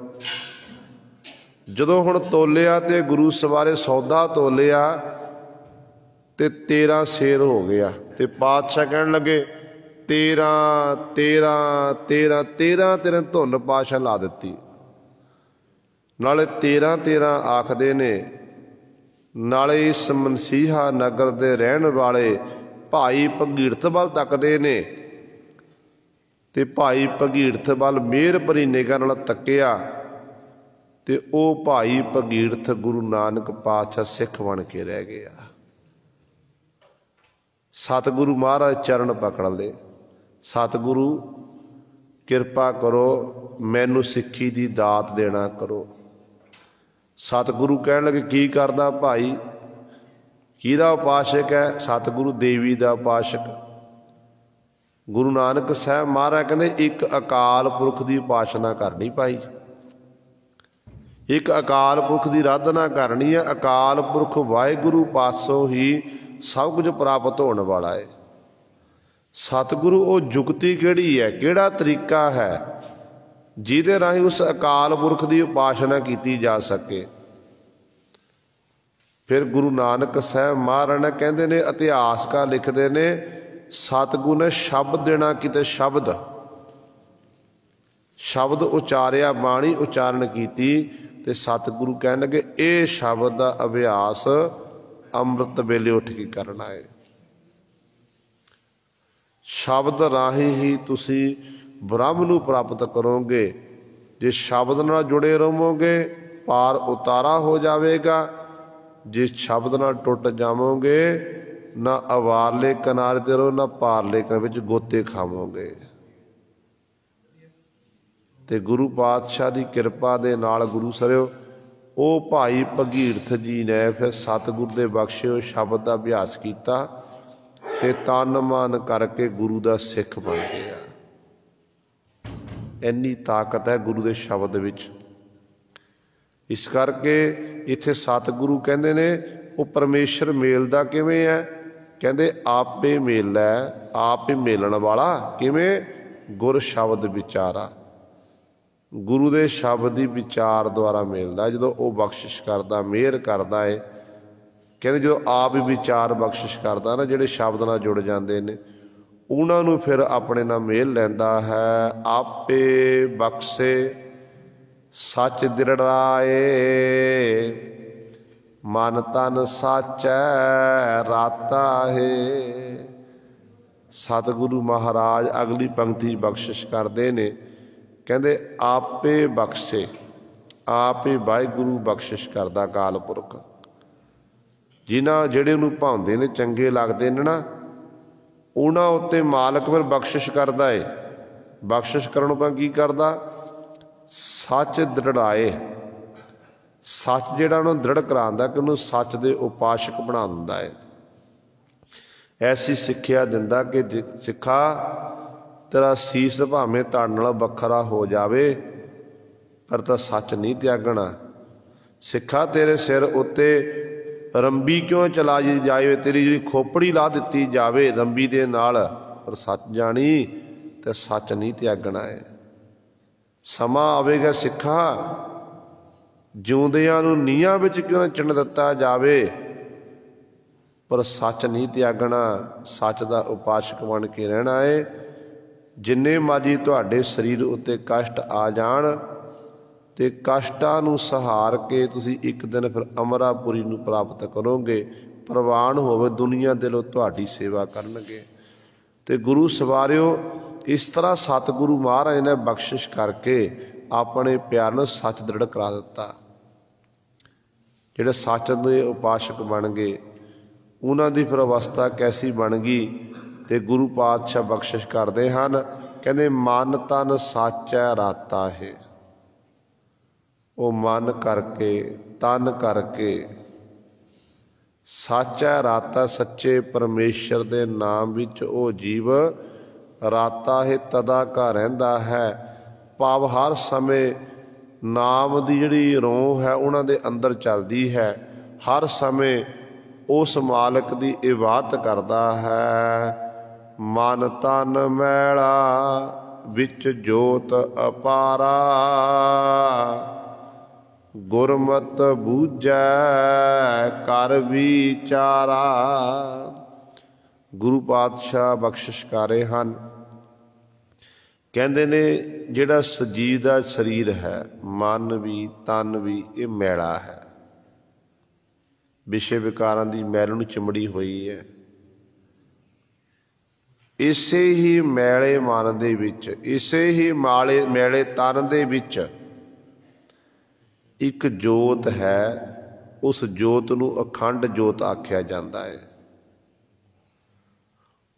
ਜਦੋਂ ਹੁਣ ਤੋਲਿਆ ਤੇ ਗੁਰੂ ਸਵਾਰੇ ਸੌਦਾ ਤੋਲਿਆ ਤੇ 13 ਸੇਰ ਹੋ ਗਿਆ। ਤੇ ਪਾਤਸ਼ਾਹ ਕਹਿਣ ਲੱਗੇ 13 13 13 13 13 ਧੁਨ ਪਾਤਸ਼ਾਹ ਲਾ ਦਿੱਤੀ। ਨਾਲੇ 13 13 ਆਖਦੇ ਨੇ। ਨਾਲੇ ਇਸ ਮਨਸੀਹਾ ਨਗਰ ਦੇ ਰਹਿਣ ਵਾਲੇ ਭਾਈ ਭਗੀਰਥ ਵੱਲ ਤੱਕਦੇ ਨੇ ਤੇ ਭਾਈ ਭਗੀਰਥ ਵੱਲ ਮਿਹਰ ਭਰੀ ਨਿਗਾਹ ਨਾਲ ਤੱਕਿਆ ਤੇ ਉਹ ਭਾਈ ਭਗੀਰਥ ਗੁਰੂ ਨਾਨਕ ਪਾਤਸ਼ਾਹ ਸਿੱਖ ਬਣ ਕੇ ਰਹਿ ਗਿਆ। ਸਤਿਗੁਰੂ ਮਹਾਰਾਜ ਚਰਨ ਪਕੜ ਲਏ, ਸਤਿਗੁਰੂ ਕਿਰਪਾ ਕਰੋ, ਮੈਨੂੰ ਸਿੱਖੀ ਦੀ ਦਾਤ ਦੇਣਾ ਕਰੋ। ਸਤਿਗੁਰੂ ਕਹਿਣ ਲੱਗੇ ਕੀ ਕਰਦਾ ਭਾਈ, ਕਿਹਦਾ ਉਪਾਸ਼ਕ ਹੈ? ਸਤਿਗੁਰੂ ਦੇਵੀ ਦਾ ਉਪਾਸ਼ਕ। ਗੁਰੂ ਨਾਨਕ ਸਾਹਿਬ ਮਹਾਰਾਜ ਕਹਿੰਦੇ ਇੱਕ ਅਕਾਲ ਪੁਰਖ ਦੀ ਉਪਾਸਨਾ ਕਰਨੀ ਭਾਈ, ਇੱਕ ਅਕਾਲ ਪੁਰਖ ਦੀ ਆਰਾਧਨਾ ਕਰਨੀ ਹੈ। ਅਕਾਲ ਪੁਰਖ ਵਾਹਿਗੁਰੂ ਪਾਸੋਂ ਹੀ ਸਭ ਕੁਝ ਪ੍ਰਾਪਤ ਹੋਣ ਵਾਲਾ ਹੈ। ਸਤਿਗੁਰੂ ਉਹ ਜੁਗਤੀ ਕਿਹੜੀ ਹੈ, ਕਿਹੜਾ ਤਰੀਕਾ ਹੈ ਜਿਹਦੇ ਰਾਹੀਂ ਉਸ ਅਕਾਲ ਪੁਰਖ ਦੀ ਉਪਾਸਨਾ ਕੀਤੀ ਜਾ ਸਕੇ? ਫਿਰ ਗੁਰੂ ਨਾਨਕ ਸਾਹਿਬ ਮਹਾਰਾਜ ਨੇ ਕਹਿੰਦੇ ਨੇ, ਇਤਿਹਾਸਕਾਰ ਲਿਖਦੇ ਨੇ, ਸਤਿਗੁਰੂ ਨੇ ਸ਼ਬਦ ਦੇਣਾ ਕਿਤੇ ਸ਼ਬਦ ਸ਼ਬਦ ਉਚਾਰਿਆ, ਬਾਣੀ ਉਚਾਰਨ ਕੀਤੀ ਤੇ ਸਤਿਗੁਰੂ ਕਹਿਣ ਲੱਗੇ ਇਹ ਸ਼ਬਦ ਦਾ ਅਭਿਆਸ ਅੰਮ੍ਰਿਤ ਵੇਲੇ ਉੱਠ ਕੇ ਕਰਨਾ ਹੈ। ਸ਼ਬਦ ਰਾਹੀਂ ਹੀ ਤੁਸੀਂ ਬ੍ਰਹਮ ਨੂੰ ਪ੍ਰਾਪਤ ਕਰੋਗੇ। ਜੇ ਸ਼ਬਦ ਨਾਲ ਜੁੜੇ ਰਹੋਗੇ ਪਾਰ ਉਤਾਰਾ ਹੋ ਜਾਵੇਗਾ, ਜੇ ਸ਼ਬਦ ਨਾਲ ਟੁੱਟ ਜਾਵੋਗੇ ਨਾ ਅਵਾਰਲੇ ਕਿਨਾਰੇ ਤੇ ਰਹੋ ਨਾ ਪਾਰਲੇ ਕਿਨਾਰੇ ਵਿੱਚ ਗੋਤੇ ਖਾਵੋਗੇ। ਤੇ ਗੁਰੂ ਪਾਤਸ਼ਾਹ ਦੀ ਕਿਰਪਾ ਦੇ ਨਾਲ ਗੁਰੂ ਸਰਿਓ ਉਹ ਭਾਈ ਭਗੀਰਥ ਜੀ ਨੇ ਫਿਰ ਸਤਿਗੁਰ ਦੇ ਬਖਸ਼ੇ ਹੋਏ ਸ਼ਬਦ ਦਾ ਅਭਿਆਸ ਕੀਤਾ। ਤੇ ਤਨ ਮਨ ਕਰਕੇ ਗੁਰੂ ਦਾ ਸਿੱਖ ਬਣ ਗਿਆ। ਇੰਨੀ ਤਾਕਤ ਹੈ ਗੁਰੂ ਦੇ ਸ਼ਬਦ ਵਿੱਚ। ਇਸ ਕਰਕੇ ਇੱਥੇ ਸਤਿਗੁਰੂ ਕਹਿੰਦੇ ਨੇ ਉਹ ਪਰਮੇਸ਼ਰ ਮੇਲਦਾ ਕਿਵੇਂ ਹੈ? ਕਹਿੰਦੇ ਆਪੇ ਮੇਲੈ, ਆਪ ਹੀ ਮੇਲਣ ਵਾਲਾ। ਕਿਵੇਂ? ਗੁਰ ਸ਼ਬਦ ਵਿਚਾਰਾ, ਗੁਰੂ ਦੇ ਸ਼ਬਦ ਦੀ ਵਿਚਾਰ ਦੁਆਰਾ ਮਿਲਦਾ। ਜਦੋਂ ਉਹ ਬਖਸ਼ਿਸ਼ ਕਰਦਾ, ਮਿਹਰ ਕਰਦਾ ਹੈ, ਕਹਿੰਦੇ ਜਦੋਂ ਆਪ ਹੀ ਵਿਚਾਰ ਬਖਸ਼ਿਸ਼ ਕਰਦਾ ਨਾ, ਜਿਹੜੇ ਸ਼ਬਦ ਨਾਲ ਜੁੜ ਜਾਂਦੇ ਨੇ ਉਹਨਾਂ ਨੂੰ ਫਿਰ ਆਪਣੇ ਨਾਲ ਮੇਲ ਲੈਂਦਾ ਹੈ। ਆਪੇ ਬਖਸ਼ੇ ਸੱਚ ਦਿੜਾਏ, ਮਨ ਤਨ ਸਾਚੈ ਰਾਤਾ ਹੈ। ਸਤਿਗੁਰੂ ਮਹਾਰਾਜ ਅਗਲੀ ਪੰਕਤੀ ਬਖਸ਼ਿਸ਼ ਕਰਦੇ ਨੇ, ਕਹਿੰਦੇ ਆਪੇ ਬਖਸ਼ੇ, ਆਪ ਹੀ ਵਾਹਿਗੁਰੂ ਬਖਸ਼ਿਸ਼ ਕਰਦਾ ਅਕਾਲ ਪੁਰਖ। ਜਿਹੜੇ ਉਹਨੂੰ ਭਾਉਂਦੇ ਨੇ, ਚੰਗੇ ਲੱਗਦੇ ਨੇ ਨਾ, ਉਹਨਾਂ ਉੱਤੇ ਮਾਲਕ ਫਿਰ ਬਖਸ਼ਿਸ਼ ਕਰਦਾ ਏ। ਬਖਸ਼ਿਸ਼ ਕਰਨ ਤੋਂ ਕੀ ਕਰਦਾ? ਸੱਚ ਦ੍ਰਿੜਾਏ, ਸੱਚ ਜਿਹੜਾ ਉਹਨੂੰ ਦ੍ਰਿੜ ਕਰਾਉਂਦਾ, ਕਿ ਉਹਨੂੰ ਸੱਚ ਦੇ ਉਪਾਸ਼ਕ ਬਣਾ ਦਿੰਦਾ ਹੈ। ਐਸੀ ਸਿੱਖਿਆ ਦਿੰਦਾ ਕਿ ਸਿੱਖਾ ਤੇਰਾ ਸੀਸ ਭਾਵੇਂ ਤੁਹਾਡੇ ਨਾਲ ਵੱਖਰਾ ਹੋ ਜਾਵੇ, ਪਰ ਤਾਂ ਸੱਚ ਨਹੀਂ ਤਿਆਗਣਾ। ਸਿੱਖਾ ਤੇਰੇ ਸਿਰ ਉੱਤੇ ਰੰਬੀ ਕਿਉਂ ਚਲਾ ਜਾਵੇ, ਤੇਰੀ ਜਿਹੜੀ ਖੋਪੜੀ ਲਾ ਦਿੱਤੀ ਜਾਵੇ ਰੰਬੀ ਦੇ ਨਾਲ, ਪਰ ਸੱਚ ਜਾਣੀ ਤੇ ਸੱਚ ਨਹੀਂ ਤਿਆਗਣਾ ਹੈ। ਸਮਾਂ ਆਵੇਗਾ ਸਿੱਖਾ, ਜਿਉਂਦਿਆਂ ਨੂੰ ਨੀਹਾਂ ਵਿੱਚ ਕਿਉਂ ਨਾ ਚਿਣ ਦਿੱਤਾ ਜਾਵੇ, ਪਰ ਸੱਚ ਨਹੀਂ ਤਿਆਗਣਾ। ਸੱਚ ਦਾ ਉਪਾਸ਼ਕ ਬਣ ਕੇ ਰਹਿਣਾ ਹੈ। ਜਿੰਨੇ ਮਰਜ਼ੀ ਤੁਹਾਡੇ ਸਰੀਰ ਉੱਤੇ ਕਸ਼ਟ ਆ ਜਾਣ, ਤੇ ਕਸ਼ਟਾਂ ਨੂੰ ਸਹਾਰ ਕੇ ਤੁਸੀਂ ਇੱਕ ਦਿਨ ਫਿਰ ਅਮਰਾਪੁਰੀ ਨੂੰ ਪ੍ਰਾਪਤ ਕਰੋਗੇ। ਪ੍ਰਵਾਨ ਹੋਵੇ ਦੁਨੀਆ ਦਿਲੋਂ ਤੁਹਾਡੀ ਸੇਵਾ ਕਰਨਗੇ। ਤੇ ਗੁਰੂ ਸਵਾਰਿਓ, ਇਸ ਤਰ੍ਹਾਂ ਸਤਿਗੁਰੂ ਮਹਾਰਾਜ ਨੇ ਬਖਸ਼ਿਸ਼ ਕਰਕੇ ਆਪਣੇ ਪਿਆਰ ਨੂੰ ਸੱਚ ਦ੍ਰਿੜ ਕਰਾ ਦਿੱਤਾ। ਜਿਹੜੇ ਸੱਚ ਦੇ ਉਪਾਸ਼ਕ ਬਣ ਗਏ, ਉਹਨਾਂ ਦੀ ਫਿਰ ਅਵਸਥਾ ਕੈਸੀ ਬਣ ਗਈ? ਤੇ ਗੁਰੂ ਪਾਤਸ਼ਾਹ ਬਖਸ਼ਿਸ਼ ਕਰਦੇ ਹਨ, ਕਹਿੰਦੇ ਮਨ ਤਨ ਸਾਚੈ ਰਾਤਾ ਹੈ। ਉਹ ਮਨ ਕਰਕੇ, ਤਨ ਕਰਕੇ ਸਾਚਾ ਰਾਤਾ, ਸੱਚੇ ਪਰਮੇਸ਼ਰ ਦੇ ਨਾਮ ਵਿੱਚ ਉਹ ਜੀਵ ਰਾਤਾ ਹੈ, ਤਦਾ ਕਾ ਰਹਿੰਦਾ ਹੈ। ਭਾਵ ਹਰ ਸਮੇਂ ਨਾਮ ਦੀ ਜਿਹੜੀ ਰੋਹ ਹੈ ਉਹਨਾਂ ਦੇ ਅੰਦਰ ਚੱਲਦੀ ਹੈ। ਹਰ ਸਮੇਂ ਉਸ ਮਾਲਕ ਦੀ ਇਬਾਦਤ ਕਰਦਾ ਹੈ। ਮਨ ਤਨ ਮੈਲਾ ਵਿੱਚ ਜੋਤ ਅਪਾਰਾ, ਗੁਰਮਤਿ ਬੂਝੈ ਕਰ ਵਿਚਾਰਾ। ਗੁਰੂ ਪਾਤਸ਼ਾਹ ਬਖਸ਼ਿਸ਼ ਕਰ ਰਹੇ ਹਨ, ਕਹਿੰਦੇ ਨੇ ਜਿਹੜਾ ਸਜੀਵ ਦਾ ਸਰੀਰ ਹੈ, ਮਨ ਵੀ ਤਨ ਵੀ, ਇਹ ਮੈਲਾ ਹੈ। ਵਿਸ਼ੇ ਵਿਕਾਰਾਂ ਦੀ ਮੈਲ ਨੂੰ ਚਿੰਬੜੀ ਹੋਈ ਹੈ। ਇਸੇ ਹੀ ਮੈਲੇ ਮਨ ਦੇ ਵਿੱਚ, ਇਸੇ ਹੀ ਮੈਲੇ ਤਨ ਦੇ ਵਿੱਚ ਇੱਕ ਜੋਤ ਹੈ। ਉਸ ਜੋਤ ਨੂੰ ਅਖੰਡ ਜੋਤ ਆਖਿਆ ਜਾਂਦਾ ਹੈ।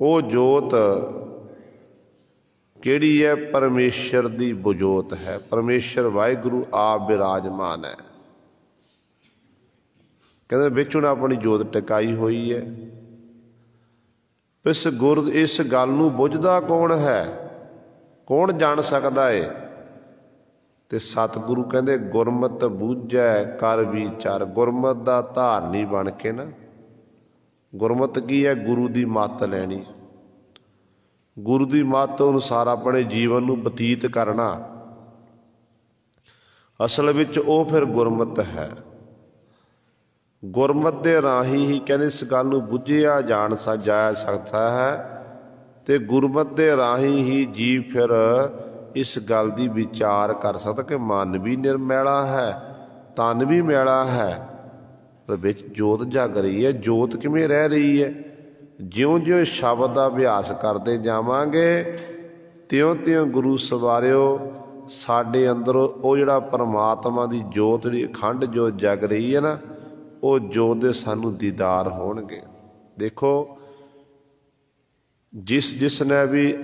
ਉਹ ਜੋਤ ਕਿਹੜੀ ਹੈ? ਪਰਮੇਸ਼ਰ ਦੀ ਬਜੋਤ ਹੈ। ਪਰਮੇਸ਼ਰ ਵਾਹਿਗੁਰੂ ਆਪ ਬਿਰਾਜਮਾਨ ਹੈ। ਕਹਿੰਦੇ ਵਿੱਚ ਹੁਣ ਆਪਣੀ ਜੋਤ ਟਿਕਾਈ ਹੋਈ ਹੈ। ਇਸ ਗੱਲ ਨੂੰ ਬੁੱਝਦਾ ਕੌਣ ਹੈ? ਕੌਣ ਜਾਣ ਸਕਦਾ ਹੈ? ਤੇ ਸਤਿਗੁਰੂ ਕਹਿੰਦੇ ਗੁਰਮਤਿ ਬੂਝੈ ਕਰ ਵਿਚਾਰ। ਗੁਰਮਤਿ ਦਾ ਧਾਰਨੀ ਬਣ ਕੇ ਨਾ, ਗੁਰਮਤਿ ਕੀ ਹੈ? ਗੁਰੂ ਦੀ ਮੱਤ ਲੈਣੀ, ਗੁਰੂ ਦੀ ਮੱਤ ਅਨੁਸਾਰ ਆਪਣੇ ਜੀਵਨ ਨੂੰ ਬਤੀਤ ਕਰਨਾ। ਅਸਲ ਵਿੱਚ ਉਹ ਫਿਰ ਗੁਰਮਤਿ ਹੈ। ਗੁਰਮਤਿ ਦੇ ਰਾਹੀਂ ਹੀ ਕਹਿੰਦੇ ਇਸ ਗੱਲ ਨੂੰ ਬੁੱਝਿਆ ਜਾ ਸਕਦਾ ਹੈ। ਤੇ ਗੁਰਮਤਿ ਦੇ ਰਾਹੀਂ ਹੀ ਜੀਵ ਫਿਰ ਇਸ ਗੱਲ ਦੀ ਵਿਚਾਰ ਕਰ ਸਕਦਾ ਕਿ ਮਨ ਵੀ ਨਿਰਮੈਲਾ ਹੈ, ਤਨ ਵੀ ਮੈਲਾ ਹੈ, ਪਰ ਵਿੱਚ ਜੋਤ ਜਗ ਰਹੀ ਹੈ। ਜੋਤ ਕਿਵੇਂ ਰਹਿ ਰਹੀ ਹੈ? ਜਿਉਂ-ਜਿਉਂ ਸ਼ਬਦ ਦਾ ਅਭਿਆਸ ਕਰਦੇ ਜਾਵਾਂਗੇ, ਤਿਉਂ-ਤਿਉਂ ਗੁਰੂ ਸਵਾਰਿਓ ਸਾਡੇ ਅੰਦਰ ਉਹ ਜਿਹੜਾ ਪਰਮਾਤਮਾ ਦੀ ਜੋਤ, ਜਿਹੜੀ ਅਖੰਡ ਜੋਤ ਜਗ ਰਹੀ ਹੈ ਨਾ, ਉਹ ਜੋਤ ਦੇ ਸਾਨੂੰ ਦੀਦਾਰ ਹੋਣਗੇ। ਦੇਖੋ, ਜਿਸ ਨੇ ਵੀ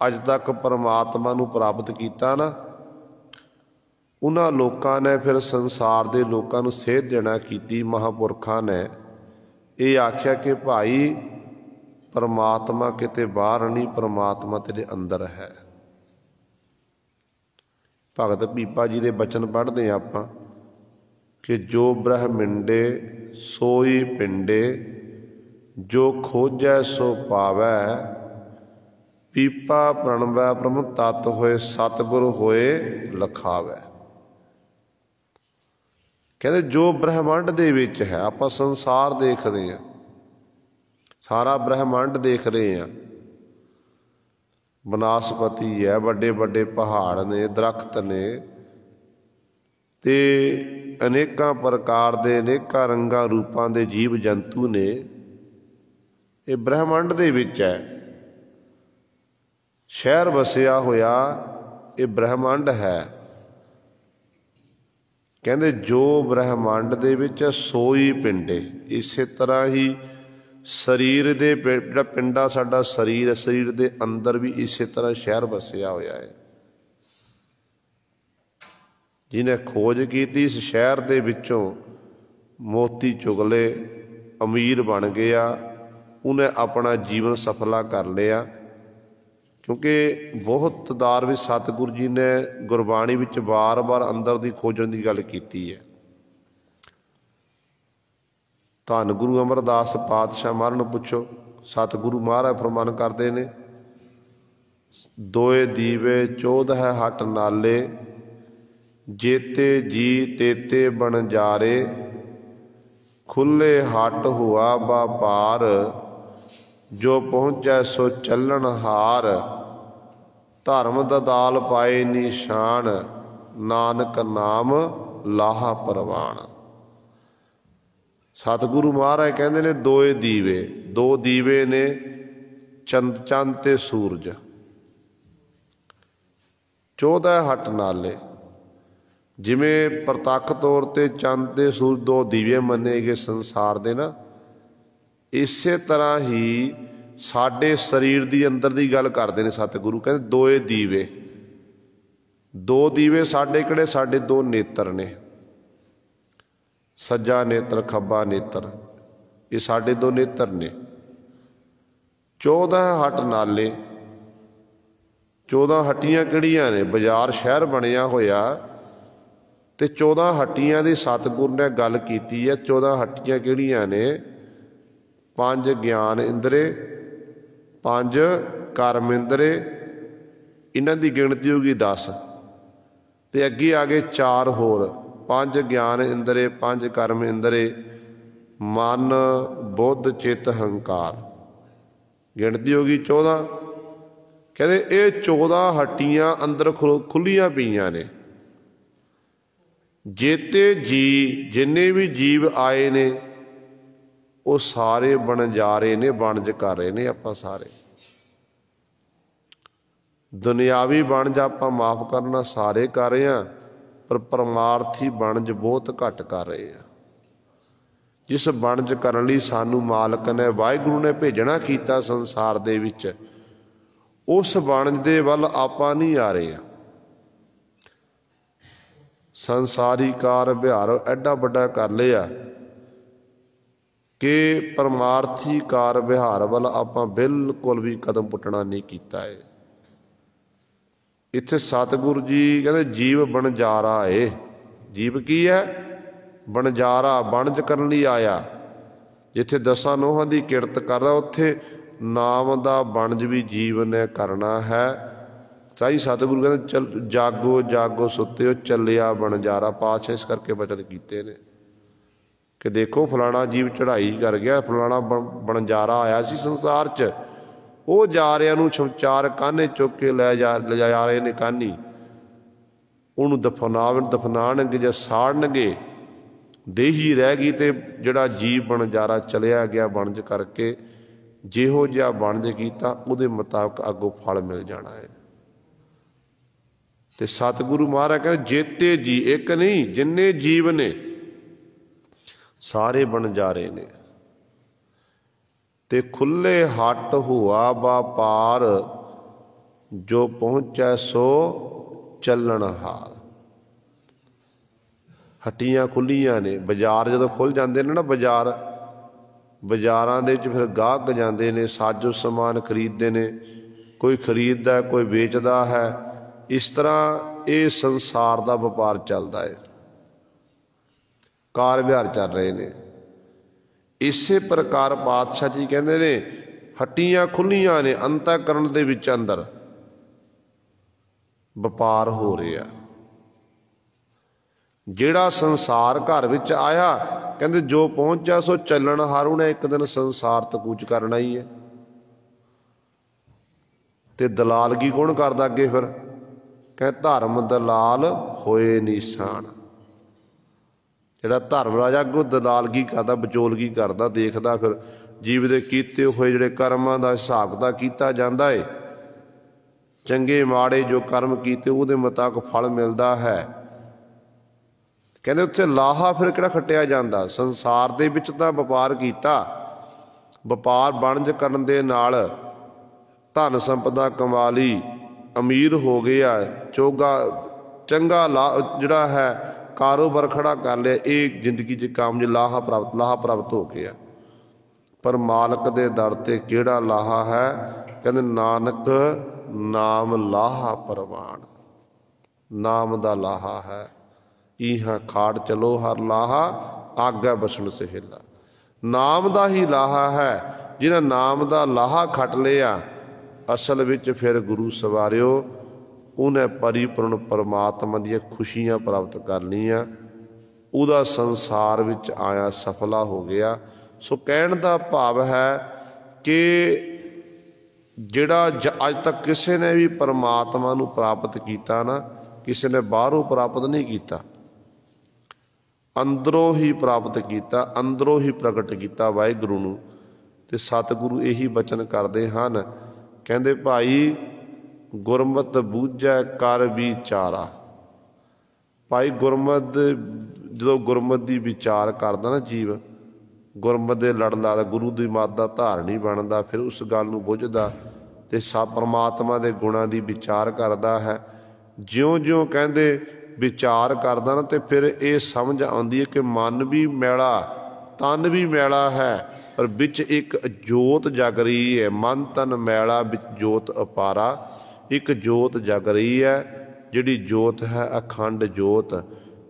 ਅੱਜ ਤੱਕ ਪਰਮਾਤਮਾ ਨੂੰ ਪ੍ਰਾਪਤ ਕੀਤਾ ਨਾ, ਉਹਨਾਂ ਲੋਕਾਂ ਨੇ ਫਿਰ ਸੰਸਾਰ ਦੇ ਲੋਕਾਂ ਨੂੰ ਸੇਧ ਦੇਣਾ ਕੀਤੀ। ਮਹਾਂਪੁਰਖਾਂ ਨੇ ये आख्या कि भाई परमात्मा किते बाहर नहीं, परमात्मा तेरे अंदर है। भगत पीपा जी के बचन पढ़ते हैं आप कि जो ब्रह्मिंडे सोई पिंडे, जो खोजै सो पावै, पीपा प्रणवै ब्रह्म तत् होए, सतगुर होए लखावै। कहते जो ब्रह्मांड दे विच है, आप संसार देखते हैं, सारा ब्रह्मांड देख रहे हैं, बनस्पति है, बड़े बड़े पहाड़ ने, दरख्त ने, ते अनेकां प्रकार दे अनेकां रंगां रूपां दे जीव जंतु ने, ये ब्रह्मांड दे विच है। शहर वसिया होया ये ब्रह्मांड है। कहंदे जो ब्रह्मांड दे विच सोई पिंडे, इसे तरह ही शरीर दे जिहड़ा पिंडा साडा शरीर, शरीर दे अंदर भी इसे तरह शहर वसिया होया है। जिन्हें खोज की इस शहर दे विचों मोती चुग ले, अमीर बन गया, उन्हें अपना जीवन सफला कर लिया। क्योंकि बहुत दार भी सतगुरु जी ने गुरबाणी विच बार बार अंदर दी खोजण दी गल कीती है। धन गुरु अमरदास पातशाह महाराज नूं पुछो, सतगुरु महाराज फरमान करते ने, दोए दीवे चौद है हट नाले, जेते जी तेते बनजारे, खुले हट हुआ बापार, जो पहुँचै सो चलन हार, धर्म ददाल पाए निशान, नानक नाम लाहा परवान। सतगुरु महाराज कहते ने दोए दीवे, दो दीवे ने, चंद ते सूरज, 14 हट नाले। जिमें प्रतख तौर ते चंद ते सूरज दो दीवे मन्ने गए संसार दे ना, इसे तरह ही साडे शरीर दी अंदर दी गल करते हैं सतगुरु। कहते दोए दीवे, दो दीवे साडे किहड़े, साडे दो नेत्र ने, सज्जा नेत्र खब्बा नेत्र, ये साडे दो नेत्र ने। 14 हट नाले, 14 हट्टियां किहड़ियां ने, बाजार शहर बनिया होया ते 14 हट्टियां दी सतगुरु ने गल कीती है। 14 हट्टियां किहड़ियां ने, 5 ज्ञान इंद्रे, 5 कर्म इंद्रे, इन्हां दी गिणती होगी 10, ते अगे आगे 4 होर, 5 ज्ञान इंद्रे, 5 कर्म इंद्रे, मन बुद्ध चित हंकार, गिणती होगी 14। कहते ये 14 हट्टियां अंदर खुलियां पईयां ने। जेते जी जिन्ने भी जीव आए ने वो सारे बनजारे ने, बनज कर रहे ने। आपां सारे दुनियावी बनज आपां माफ करना सारे कर रहे हैं, पर परमार्थी बनज बहुत घट कर रहे हैं। जिस बनज करन लई सानू मालक ने वाहिगुरू ने भेजना कीता संसार दे विच, उस बनज दे वल आपां नहीं आ रहे हैं। संसारी कार विहार एडा वड्डा कर लिया कि परमार्थी कार विहार वाल आपां बिल्कुल भी कदम पुट्टना नहीं कीता है। इत्थे सतगुरु जी कहते जीव बनजारा है। जीव की है? बनजारा, बनज करन लई आया। जिथे 10 नोहां दी किरत करदा उत्थे नाम दा बनज भी जीव ने करना है। साई सतगुरु कहते चल जागो जागो सुत्ते हो, चलिया बनजारा। पातशाह इस करके वचन कीते ने कि देखो फलाना जीव चढ़ाई कर गया, फलाना बनजारा आया सी संसार च, वो जा रहा नूं 4 कान्हे चुक के ले जा रहे ने कान्ही, उन्होंने दफनाणगे जां साड़नगे, देही रह गई तो जिहड़ा जीव बनजारा चलिया गया बनज करके, जिहो जिहा बनज कीता उहदे मुताबक अगों फल मिल जाना है। ते सतगुरु महाराज कहते जेते जी, एक नहीं जिन्ने जीव ने सारे बनजारे ने। ते खुले हट हुआ बापार, जो पहुँचै सो चलन हार। हट्टियां खुलियां ने, बाजार जो खुल जाते हैं ना, बाजार ਬਾਜ਼ਾਰਾਂ ਦੇ ਵਿੱਚ ਫਿਰ ਗਾਹਕ ਜਾਂਦੇ ਨੇ, ਸਾਜੋ ਸਮਾਨ ਖਰੀਦਦੇ ਨੇ, ਕੋਈ ਖਰੀਦਦਾ ਕੋਈ ਵੇਚਦਾ ਹੈ। ਇਸ ਤਰ੍ਹਾਂ ਇਹ ਸੰਸਾਰ ਦਾ ਵਪਾਰ ਚੱਲਦਾ ਹੈ, ਕਾਰ ਵਿਹਾਰ ਚੱਲ ਰਹੇ ਨੇ। ਇਸੇ ਪ੍ਰਕਾਰ ਪਾਤਸ਼ਾਹ ਜੀ ਕਹਿੰਦੇ ਨੇ ਹੱਟੀਆਂ ਖੁੱਲੀਆਂ ਨੇ, ਅੰਤःਕਰਨ ਦੇ ਵਿੱਚ ਅੰਦਰ ਵਪਾਰ ਹੋ ਰਿਹਾ। ਜਿਹੜਾ ਸੰਸਾਰ ਘਰ ਵਿੱਚ ਆਇਆ, ਕਹਿੰਦੇ ਜੋ ਪਹੁੰਚਿਆ ਸੋ ਚੱਲਣ ਹਾਰੂ ਨੇ, ਇੱਕ ਦਿਨ ਸੰਸਾਰ ਤੋਂ ਕੂਚ ਕਰਨਾ ਹੀ ਹੈ। ਤੇ ਦਲਾਲਗੀ ਕੌਣ ਕਰਦਾ ਅੱਗੇ ਫਿਰ? ਕਹਿੰਦੇ ਧਰਮ ਦਲਾਲ ਹੋਏ ਨਿਸ਼ਾਨ। ਜਿਹੜਾ ਧਰਮ ਰਾਜਾ ਅੱਗੋਂ ਦਲਾਲਗੀ ਕਰਦਾ, ਵਿਚੋਲਗੀ ਕਰਦਾ, ਦੇਖਦਾ ਫਿਰ ਜੀਵ ਦੇ ਕੀਤੇ ਹੋਏ ਜਿਹੜੇ ਕਰਮਾਂ ਦਾ ਹਿਸਾਬ ਕਿਤਾਬ ਕੀਤਾ ਜਾਂਦਾ ਏ। ਚੰਗੇ ਮਾੜੇ ਜੋ ਕਰਮ ਕੀਤੇ ਉਹਦੇ ਮੁਤਾਬਕ ਫਲ ਮਿਲਦਾ ਹੈ। ਕਹਿੰਦੇ ਉੱਥੇ ਲਾਹਾ ਫਿਰ ਕਿਹੜਾ ਖੱਟਿਆ ਜਾਂਦਾ? ਸੰਸਾਰ ਦੇ ਵਿੱਚ ਤਾਂ ਵਪਾਰ ਕੀਤਾ, ਵਪਾਰ ਵਣਜ ਕਰਨ ਦੇ ਨਾਲ ਧਨ ਸੰਪਦਾ ਕਮਾ ਲਈ, ਅਮੀਰ ਹੋ ਗਿਆ, ਚੋਗਾ ਚੰਗਾ ਜਿਹੜਾ ਹੈ ਕਾਰੋਬਾਰ ਖੜਾ ਕਰ ਲਿਆ, ਇਹ ਜ਼ਿੰਦਗੀ 'ਚ ਕਾਮਯਾਬ ਲਾਹਾ ਪ੍ਰਾਪਤ ਹੋ ਗਿਆ। ਪਰ ਮਾਲਕ ਦੇ ਦਰ 'ਤੇ ਕਿਹੜਾ ਲਾਹਾ ਹੈ? ਕਹਿੰਦੇ ਨਾਨਕ ਨਾਮ ਲਾਹਾ ਪ੍ਰਵਾਨ। ਨਾਮ ਦਾ ਲਾਹਾ ਹੈ। ਇਹਾਂ ਖਾੜ ਚਲੋ ਹਰ ਲਾਹਾ, ਆਗਾ ਬਸਣ ਸਹੇਲਾ। ਨਾਮ ਦਾ ਹੀ ਲਾਹਾ ਹੈ। ਜਿਹਨਾਂ ਨਾਮ ਦਾ ਲਾਹਾ ਖੱਟ ਲਿਆ, ਅਸਲ ਵਿੱਚ ਫਿਰ ਗੁਰੂ ਸਵਾਰਿਓ ਉਹਨੇ ਪਰਿਪੂਰਨ ਪਰਮਾਤਮਾ ਦੀਆਂ ਖੁਸ਼ੀਆਂ ਪ੍ਰਾਪਤ ਕਰ ਲਈਆਂ। ਉਹਦਾ ਸੰਸਾਰ ਵਿੱਚ ਆਇਆ ਸਫਲਾ ਹੋ ਗਿਆ। ਸੋ ਕਹਿਣ ਦਾ ਭਾਵ ਹੈ ਕਿ ਜਿਹੜਾ ਅੱਜ ਤੱਕ ਕਿਸੇ ਨੇ ਵੀ ਪਰਮਾਤਮਾ ਨੂੰ ਪ੍ਰਾਪਤ ਕੀਤਾ ਨਾ, ਕਿਸੇ ਨੇ ਬਾਹਰੋਂ ਪ੍ਰਾਪਤ ਨਹੀਂ ਕੀਤਾ, ਅੰਦਰੋਂ ਹੀ ਪ੍ਰਾਪਤ ਕੀਤਾ, ਅੰਦਰੋਂ ਹੀ ਪ੍ਰਗਟ ਕੀਤਾ ਵਾਹਿਗੁਰੂ ਨੂੰ। ਤੇ ਸਤਿਗੁਰੂ ਇਹੀ ਬਚਨ ਕਰਦੇ ਹਨ, ਕਹਿੰਦੇ ਭਾਈ ਗੁਰਮਤਿ ਬੂਝੈ ਕਰ ਵਿਚਾਰਾ। ਭਾਈ ਗੁਰਮਤਿ ਜਦੋਂ ਗੁਰਮਤਿ ਦੀ ਵਿਚਾਰ ਕਰਦਾ ਨਾ ਜੀਵ, ਗੁਰਮਤਿ ਦੇ ਲੜ ਲੱਗਦਾ, ਗੁਰੂ ਦੀ ਮੱਤ ਦਾ ਧਾਰਨੀ ਬਣਦਾ, ਫਿਰ ਉਸ ਗੱਲ ਨੂੰ ਬੁੱਝਦਾ ਤੇ ਪਰਮਾਤਮਾ ਦੇ ਗੁਣਾਂ ਦੀ ਵਿਚਾਰ ਕਰਦਾ ਹੈ। ਜਿਉਂ-ਜਿਉਂ ਕਹਿੰਦੇ ਵਿਚਾਰ ਕਰਦਾ ਨਾ, ਤੇ ਫਿਰ ਇਹ ਸਮਝ ਆਉਂਦੀ ਹੈ ਕਿ ਮਨ ਵੀ ਮੈਲਾ, ਤਨ ਵੀ ਮੈਲਾ ਹੈ, ਪਰ ਵਿੱਚ ਇੱਕ ਜੋਤ ਜਗ ਰਹੀ ਹੈ। ਮਨ ਤਨ ਮੈਲਾ, ਵਿੱਚ ਜੋਤ ਅਪਾਰਾ। ਇੱਕ ਜੋਤ ਜਗ ਰਹੀ ਹੈ, ਜਿਹੜੀ ਜੋਤ ਹੈ ਅਖੰਡ ਜੋਤ।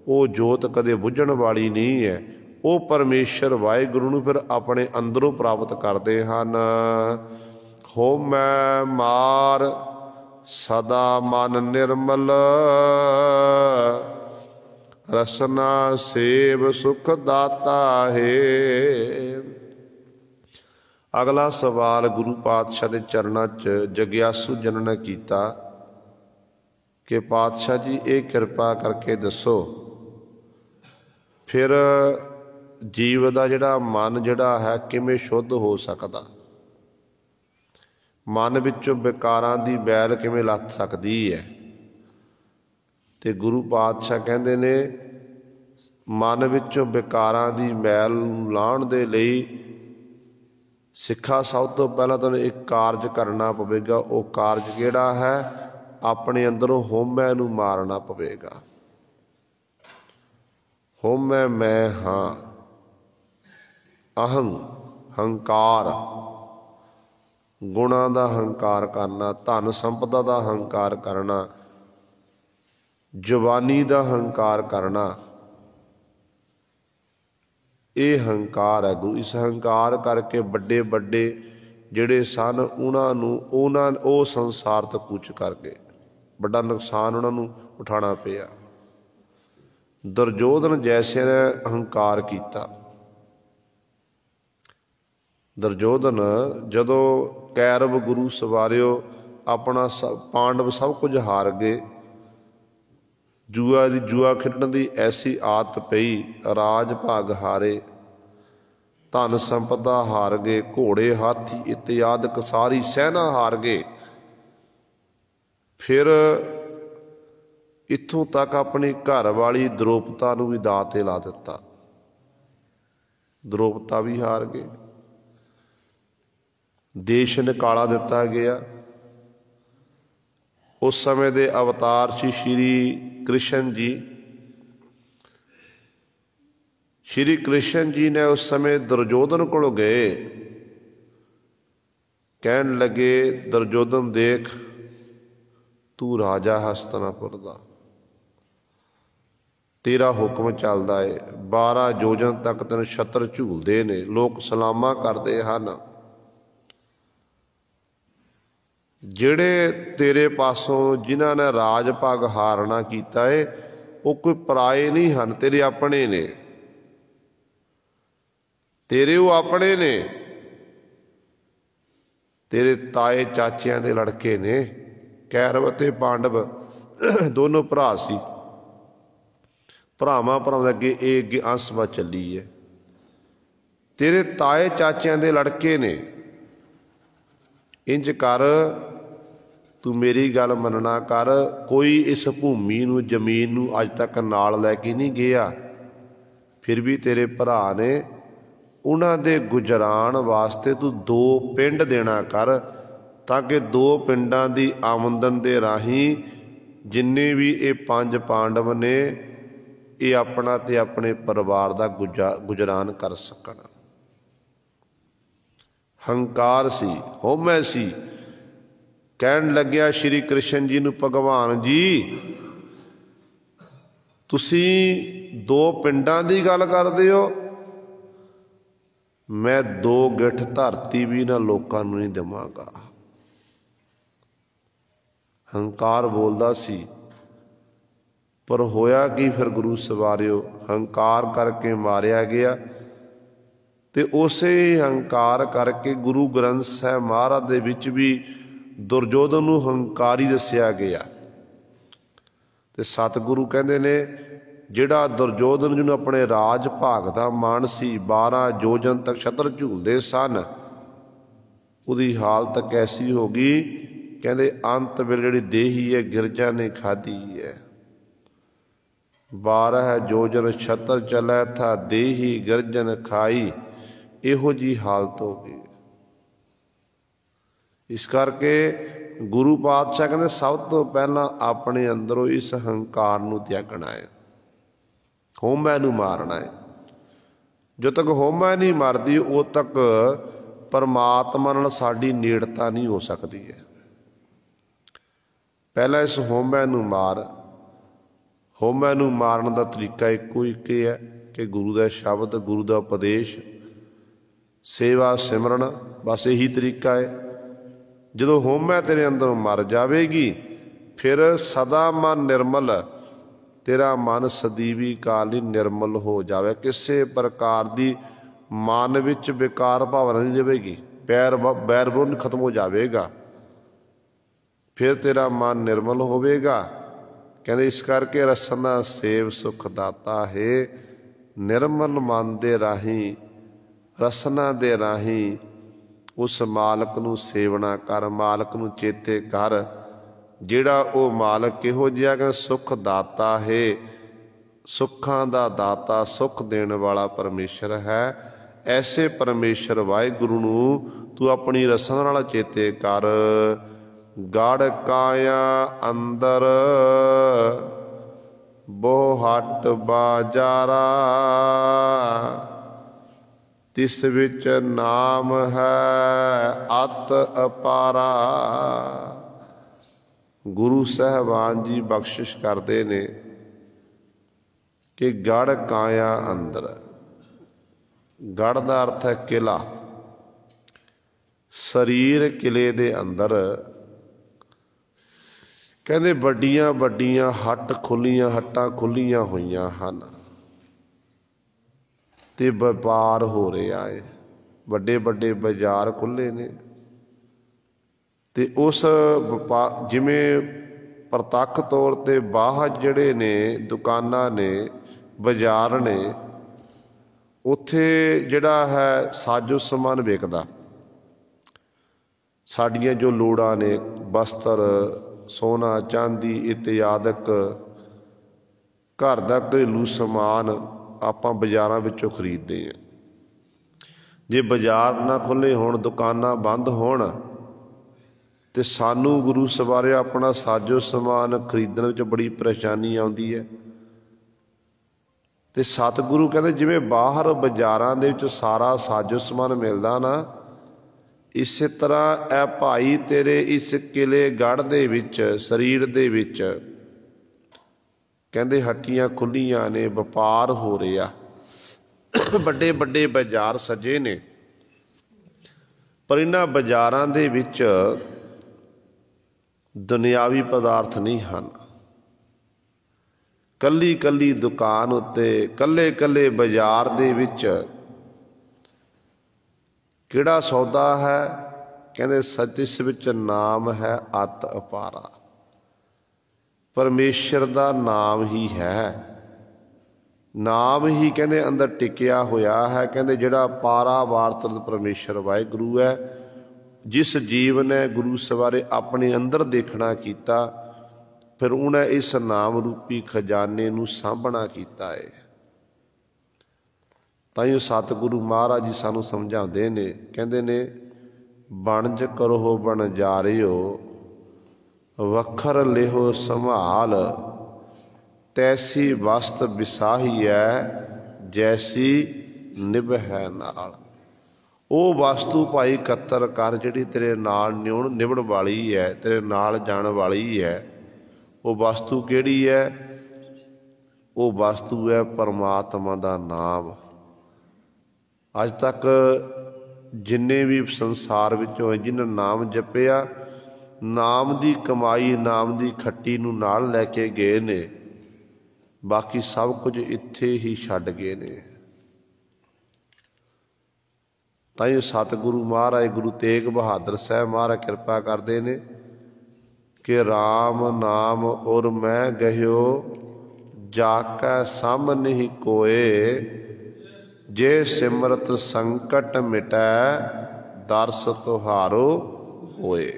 ਉਹ ਜੋਤ ਕਦੇ ਬੁੱਝਣ ਵਾਲੀ ਨਹੀਂ ਹੈ। ਉਹ ਪਰਮੇਸ਼ਰ ਵਾਹਿਗੁਰੂ ਨੂੰ ਫਿਰ ਆਪਣੇ ਅੰਦਰੋਂ ਪ੍ਰਾਪਤ ਕਰਦੇ ਹਨ। ਹੋਮੈ ਮਾਰ ਸਦਾ ਮਨ ਨਿਰਮਲ, ਰਸਨਾ ਸੇਵ ਸੁਖ ਦਾਤਾ ਹੈ। ਅਗਲਾ ਸਵਾਲ ਗੁਰੂ ਪਾਤਸ਼ਾਹ ਦੇ ਚਰਨਾਂ 'ਚ ਜਗਿਆਸੂ ਜਨ ਨੇ ਕੀਤਾ ਕਿ ਪਾਤਸ਼ਾਹ ਜੀ ਇਹ ਕਿਰਪਾ ਕਰਕੇ ਦੱਸੋ, ਫਿਰ ਜੀਵ ਦਾ ਜਿਹੜਾ ਮਨ ਜਿਹੜਾ ਹੈ ਕਿਵੇਂ ਸ਼ੁੱਧ ਹੋ ਸਕਦਾ? ਮਨ ਵਿੱਚੋਂ ਵਿਕਾਰਾਂ ਦੀ ਮੈਲ ਕਿਵੇਂ ਲੱਥ ਸਕਦੀ ਹੈ? ਤੇ ਗੁਰੂ ਪਾਤਸ਼ਾਹ ਕਹਿੰਦੇ ਨੇ ਮਨ ਵਿੱਚੋਂ ਵਿਕਾਰਾਂ ਦੀ ਮੈਲ ਨੂੰ ਲਾਹੁਣ ਦੇ ਲਈ ਸਿੱਖਾ ਸਭ ਤੋਂ ਪਹਿਲਾਂ ਤੁਹਾਨੂੰ ਇੱਕ ਕਾਰਜ ਕਰਨਾ ਪਵੇਗਾ। ਉਹ ਕਾਰਜ ਕਿਹੜਾ ਹੈ? ਆਪਣੇ ਅੰਦਰੋਂ ਹਉਮੈ ਨੂੰ ਮਾਰਨਾ ਪਵੇਗਾ। ਹਉਮੈ ਮੈਂ ਹਾਂ, ਅਹੰ ਹੰਕਾਰ, ਗੁਣਾਂ ਦਾ ਹੰਕਾਰ ਕਰਨਾ, ਧਨ ਸੰਪਦਾ ਦਾ ਹੰਕਾਰ ਕਰਨਾ, ਜ਼ੁਬਾਨੀ ਦਾ ਹੰਕਾਰ ਕਰਨਾ, ਇਹ ਹੰਕਾਰ ਹੈ। ਗੁਰੂ ਇਸ ਹੰਕਾਰ ਕਰਕੇ ਵੱਡੇ ਵੱਡੇ ਜਿਹੜੇ ਸਨ ਉਹ ਸੰਸਾਰ ਤੋਂ ਕੂਚ ਕਰ ਗਏ। ਵੱਡਾ ਨੁਕਸਾਨ ਉਹਨਾਂ ਨੂੰ ਉਠਾਉਣਾ ਪਿਆ। ਦੁਰਯੋਧਨ ਜੈਸੇ ਨੇ ਹੰਕਾਰ ਕੀਤਾ। ਦੁਰਯੋਧਨ ਜਦੋਂ ਕੈਰਵ ਗੁਰੂ ਸਵਾਰਿਓ ਆਪਣਾ ਪਾਂਡਵ ਸਭ ਕੁਝ ਹਾਰ ਗਏ, ਜੂਆ ਖੇਡਣ ਦੀ ਐਸੀ ਆਦਤ ਪਈ, ਰਾਜ ਭਾਗ ਹਾਰੇ, ਧਨ ਸੰਪਦਾ ਹਾਰ ਗਏ, ਘੋੜੇ ਹਾਥੀ ਇਤਿਆਦਿਕ ਸਾਰੀ ਸੈਨਾ ਹਾਰ ਗਏ। ਫਿਰ ਇੱਥੋਂ ਤੱਕ ਆਪਣੀ ਘਰ ਵਾਲੀ ਦ੍ਰੋਪਤਾ ਨੂੰ ਵੀ ਦਾਅ 'ਤੇ ਲਾ ਦਿੱਤਾ। ਦ੍ਰੋਪਤਾ ਵੀ ਹਾਰ ਗਏ, ਦੇਸ਼ ਨਿਕਾਲਾ ਦਿੱਤਾ ਗਿਆ। ਉਸ ਸਮੇਂ ਦੇ ਅਵਤਾਰ ਸੀ ਸ਼੍ਰੀ ਕ੍ਰਿਸ਼ਨ ਜੀ। श्री कृष्ण जी ने उस समय दुर्योधन को गए, कहन लगे दुर्योधन देख तू राजा हस्तिनापुर दा, तेरा हुक्म चलदा है, 12 योजन तक तेन छत्र झूलते ने, लोग सलामा करते हैं। ਜਿਹੜੇ तेरे पासों जिन्हों ने राज भाग हारना किया है वो कोई पराए नहीं हैं, तेरे अपने ने, तेरे वो अपने ने, तेरे ताए चाचियां दे लड़के ने। कैरव ते पांडव दोनों भरा सी, भरावां भरावां अगे ये अगे अंसवा चली है, तेरे ताए चाचियां दे लड़के ने। इंज कर तू मेरी गल मनना कर, कोई इस भूमि नूं जमीन नूं अज तक नाल लैके नहीं गया, फिर भी तेरे भरा ने उन्हां दे गुजरान वास्ते तू 2 पिंड देना कर, ताकि 2 पिंडां दी आमदन दे राही जिन्ने भी ये 5 पांडव ने ये अपना ते अपने परिवार दा गुजरान कर सकन। हंकार सी, होमै सी। कहन लग्या श्री कृष्ण जी नूं, भगवान जी तुसी 2 पिंडां दी गल करदे हो, मैं 2 गिठ धरती भी ना लोकां नूं नहीं देवांगा। हंकार बोलदा सी, पर होया कि फिर गुरु सवारियो, हंकार करके मारिया गया ते उसे हंकार करके गुरु ग्रंथ साहिब महाराज दे विच भी दुर्योधन नूं हंकारी दस्या गया। ते सतगुरु कहंदे ने जिहड़ा दुर्योधन जी नूं अपने राज भाग दा माण सी, 12 योजन तक छत्र झूलदे सन, उहदी हालत कैसी हो गई, कहंदे अंत वेले जिहड़ी देही है गिरजा ने खाधी है। 12 योजन छत्र चलै था, देही गिरजन खाई, इहो जी हालत हो गई। इस करके गुरु पातशाह कहते सब तो पहला अपने अंदरों इस हंकार नूं त्यागना है, होमै नूं मारना है। जो तक होमै नहीं मरदी उदों तक परमात्मा नाल साडी नेड़ता नहीं हो सकती है। पहला इस होमै नूं मार। होमै नूं मारन का तरीका इक्को एक है कि गुरु का शब्द, गुरु का उपदेश, सेवा सिमरन, बस यही तरीका है। ਜਦੋਂ ਹੋਮੈ तेरे अंदरों मर जाएगी फिर सदा मन निर्मल, तेरा मन सदीवी काल ही निर्मल हो जाए, किसी प्रकार की मन विच विकार भावना नहीं रहेगी, बैर विरोध खत्म हो जाएगा, फिर तेरा मन निर्मल होवेगा। कहते इस करके रसना सेव सुख दाता है, निर्मल मन दे राही रसना दे राही उस मालक नूं सेवना कर, मालक नूं चेते कर, जिहड़ा वो मालक किहो जिहा कि सुख दाता है, सुखां दा दाता, सुख देण वाला परमेश्वर है। ऐसे परमेश्वर वाहिगुरू नूं तू अपनी रसना नाल चेते कर। गड़ काया अंदर बहु हट बाजारा, तिस विच नाम है अत अपारा। गुरु साहबान जी बख्शिश करते ने कि गढ़ काया अंदर, गढ़ का अर्थ है किला, शरीर किले दे अंदर कहते वड्डियां वड्डियां हट खुलियां, हट्टां खुलियां हुईयां हन ते व्यापार हो रहा है, वड्डे वड्डे बाजार खुले ने। ते उस जिमें प्रतख तौर ते बाहर जड़े ने दुकाना ने, बाजार ने, उत्थे जिहड़ा है साजो समान विकदा, साडियां जो लोड़ां ने, वस्त्र, सोना, चांदी इत्यादक घर का घरेलू समान आपां बाज़ारां विचों खरीदते हैं। जे बाजार ना खुले होण, दुकानां बंद होण, तो सानू गुरु सवारे अपना साजो समान खरीदण विच बड़ी परेशानी आउंदी है। ਤੇ ਸਤਿਗੁਰੂ ਕਹਿੰਦੇ ਜਿਵੇਂ ਬਾਹਰ ਬਾਜ਼ਾਰਾਂ ਦੇ ਵਿੱਚ ਸਾਰਾ ਸਾਜੋ ਸਮਾਨ ਮਿਲਦਾ ਨਾ, ਇਸੇ ਤਰ੍ਹਾਂ ਇਹ ਭਾਈ ਤੇਰੇ ਇਸ ਕਿਲੇ ਗੜ੍ਹ ਦੇ ਵਿੱਚ, ਸਰੀਰ ਦੇ ਵਿੱਚ ਕਹਿੰਦੇ ਹੱਟੀਆਂ ਖੁੱਲੀਆਂ ਨੇ, ਵਪਾਰ ਹੋ ਰਿਹਾ, ਵੱਡੇ ਵੱਡੇ ਬਾਜ਼ਾਰ ਸਜੇ ਨੇ, ਪਰ ਇਹਨਾਂ ਬਾਜ਼ਾਰਾਂ ਦੇ ਵਿੱਚ ਦੁਨਿਆਵੀ ਪਦਾਰਥ ਨਹੀਂ ਹਨ। ਕੱਲੀ ਕੱਲੀ ਦੁਕਾਨ ਉੱਤੇ, ਕੱਲੇ ਕੱਲੇ ਬਾਜ਼ਾਰ ਦੇ ਵਿੱਚ ਕਿਹੜਾ ਸੌਦਾ ਹੈ? ਕਹਿੰਦੇ ਸੱਚ ਇਸ ਵਿੱਚ ਨਾਮ ਹੈ ਅਤ ਅਪਾਰਾ, ਪਰਮੇਸ਼ਰ ਦਾ ਨਾਮ ਹੀ ਹੈ। ਨਾਮ ਹੀ ਕਹਿੰਦੇ ਅੰਦਰ ਟਿਕਿਆ ਹੋਇਆ ਹੈ। ਕਹਿੰਦੇ ਜਿਹੜਾ ਪਾਰਾਵਾਰ ਤੁਰਤ ਪਰਮੇਸ਼ਰ ਵਾਹਿਗੁਰੂ ਹੈ, ਜਿਸ ਜੀਵ ਨੇ ਗੁਰੂ ਸਵਾਰੇ ਆਪਣੇ ਅੰਦਰ ਦੇਖਣਾ ਕੀਤਾ, ਫਿਰ ਉਹਨੇ ਇਸ ਨਾਮ ਰੂਪੀ ਖਜ਼ਾਨੇ ਨੂੰ ਸਾਂਭਣਾ ਕੀਤਾ ਹੈ। ਤਾਂ ਹੀ ਸਤਿਗੁਰੂ ਮਹਾਰਾਜ ਜੀ ਸਾਨੂੰ ਸਮਝਾਉਂਦੇ ਨੇ, ਕਹਿੰਦੇ ਨੇ ਬਣਜ ਕਰੋ ਬਣਜਾਰਿਓ, ਵੱਖਰ ਲਿਹੋ ਸੰਭਾਲ, ਤੈਸੀ ਵਸਤ ਵਿਸਾਹੀਐ, ਜੈਸੀ ਨਿਭੈ ਨਾਲ। ਉਹ ਵਸਤੂ ਭਾਈ ਇਕੱਤਰ ਕਰ ਜਿਹੜੀ ਤੇਰੇ ਨਾਲ ਨਿਭਣ ਵਾਲੀ ਹੈ, ਤੇਰੇ ਨਾਲ ਜਾਣ ਵਾਲੀ ਹੈ। ਉਹ ਵਸਤੂ ਕਿਹੜੀ ਹੈ? ਉਹ ਵਸਤੂ ਹੈ ਪਰਮਾਤਮਾ ਦਾ ਨਾਮ। ਅੱਜ ਤੱਕ ਜਿੰਨੇ ਵੀ ਸੰਸਾਰ ਵਿੱਚੋਂ ਜਿਹਨਾਂ ਨਾਮ ਜਪਿਆ, ਨਾਮ ਦੀ ਕਮਾਈ, ਨਾਮ ਦੀ ਖੱਟੀ ਨੂੰ ਨਾਲ ਲੈ ਕੇ ਗਏ ਨੇ, ਬਾਕੀ ਸਭ ਕੁਝ ਇੱਥੇ ਹੀ ਛੱਡ ਗਏ ਨੇ। ਤਾਂ ਇਹ ਸਤਿਗੁਰੂ ਮਹਾਰਾਜ ਗੁਰੂ ਤੇਗ ਬਹਾਦਰ ਸਾਹਿਬ ਮਹਾਰਾਜ ਕਿਰਪਾ ਕਰਦੇ ਨੇ ਕਿ ਰਾਮ ਨਾਮ ਔਰ ਮੈਂ ਗਹਿਓ, ਜਾ ਕੈ ਸਾਹਮਣੇ ਕੋਏ, ਜੇ ਸਿਮਰਤ ਸੰਕਟ ਮਿਟੈ, ਦਰਸ ਤੁਹਾਰੋ ਹੋਏ।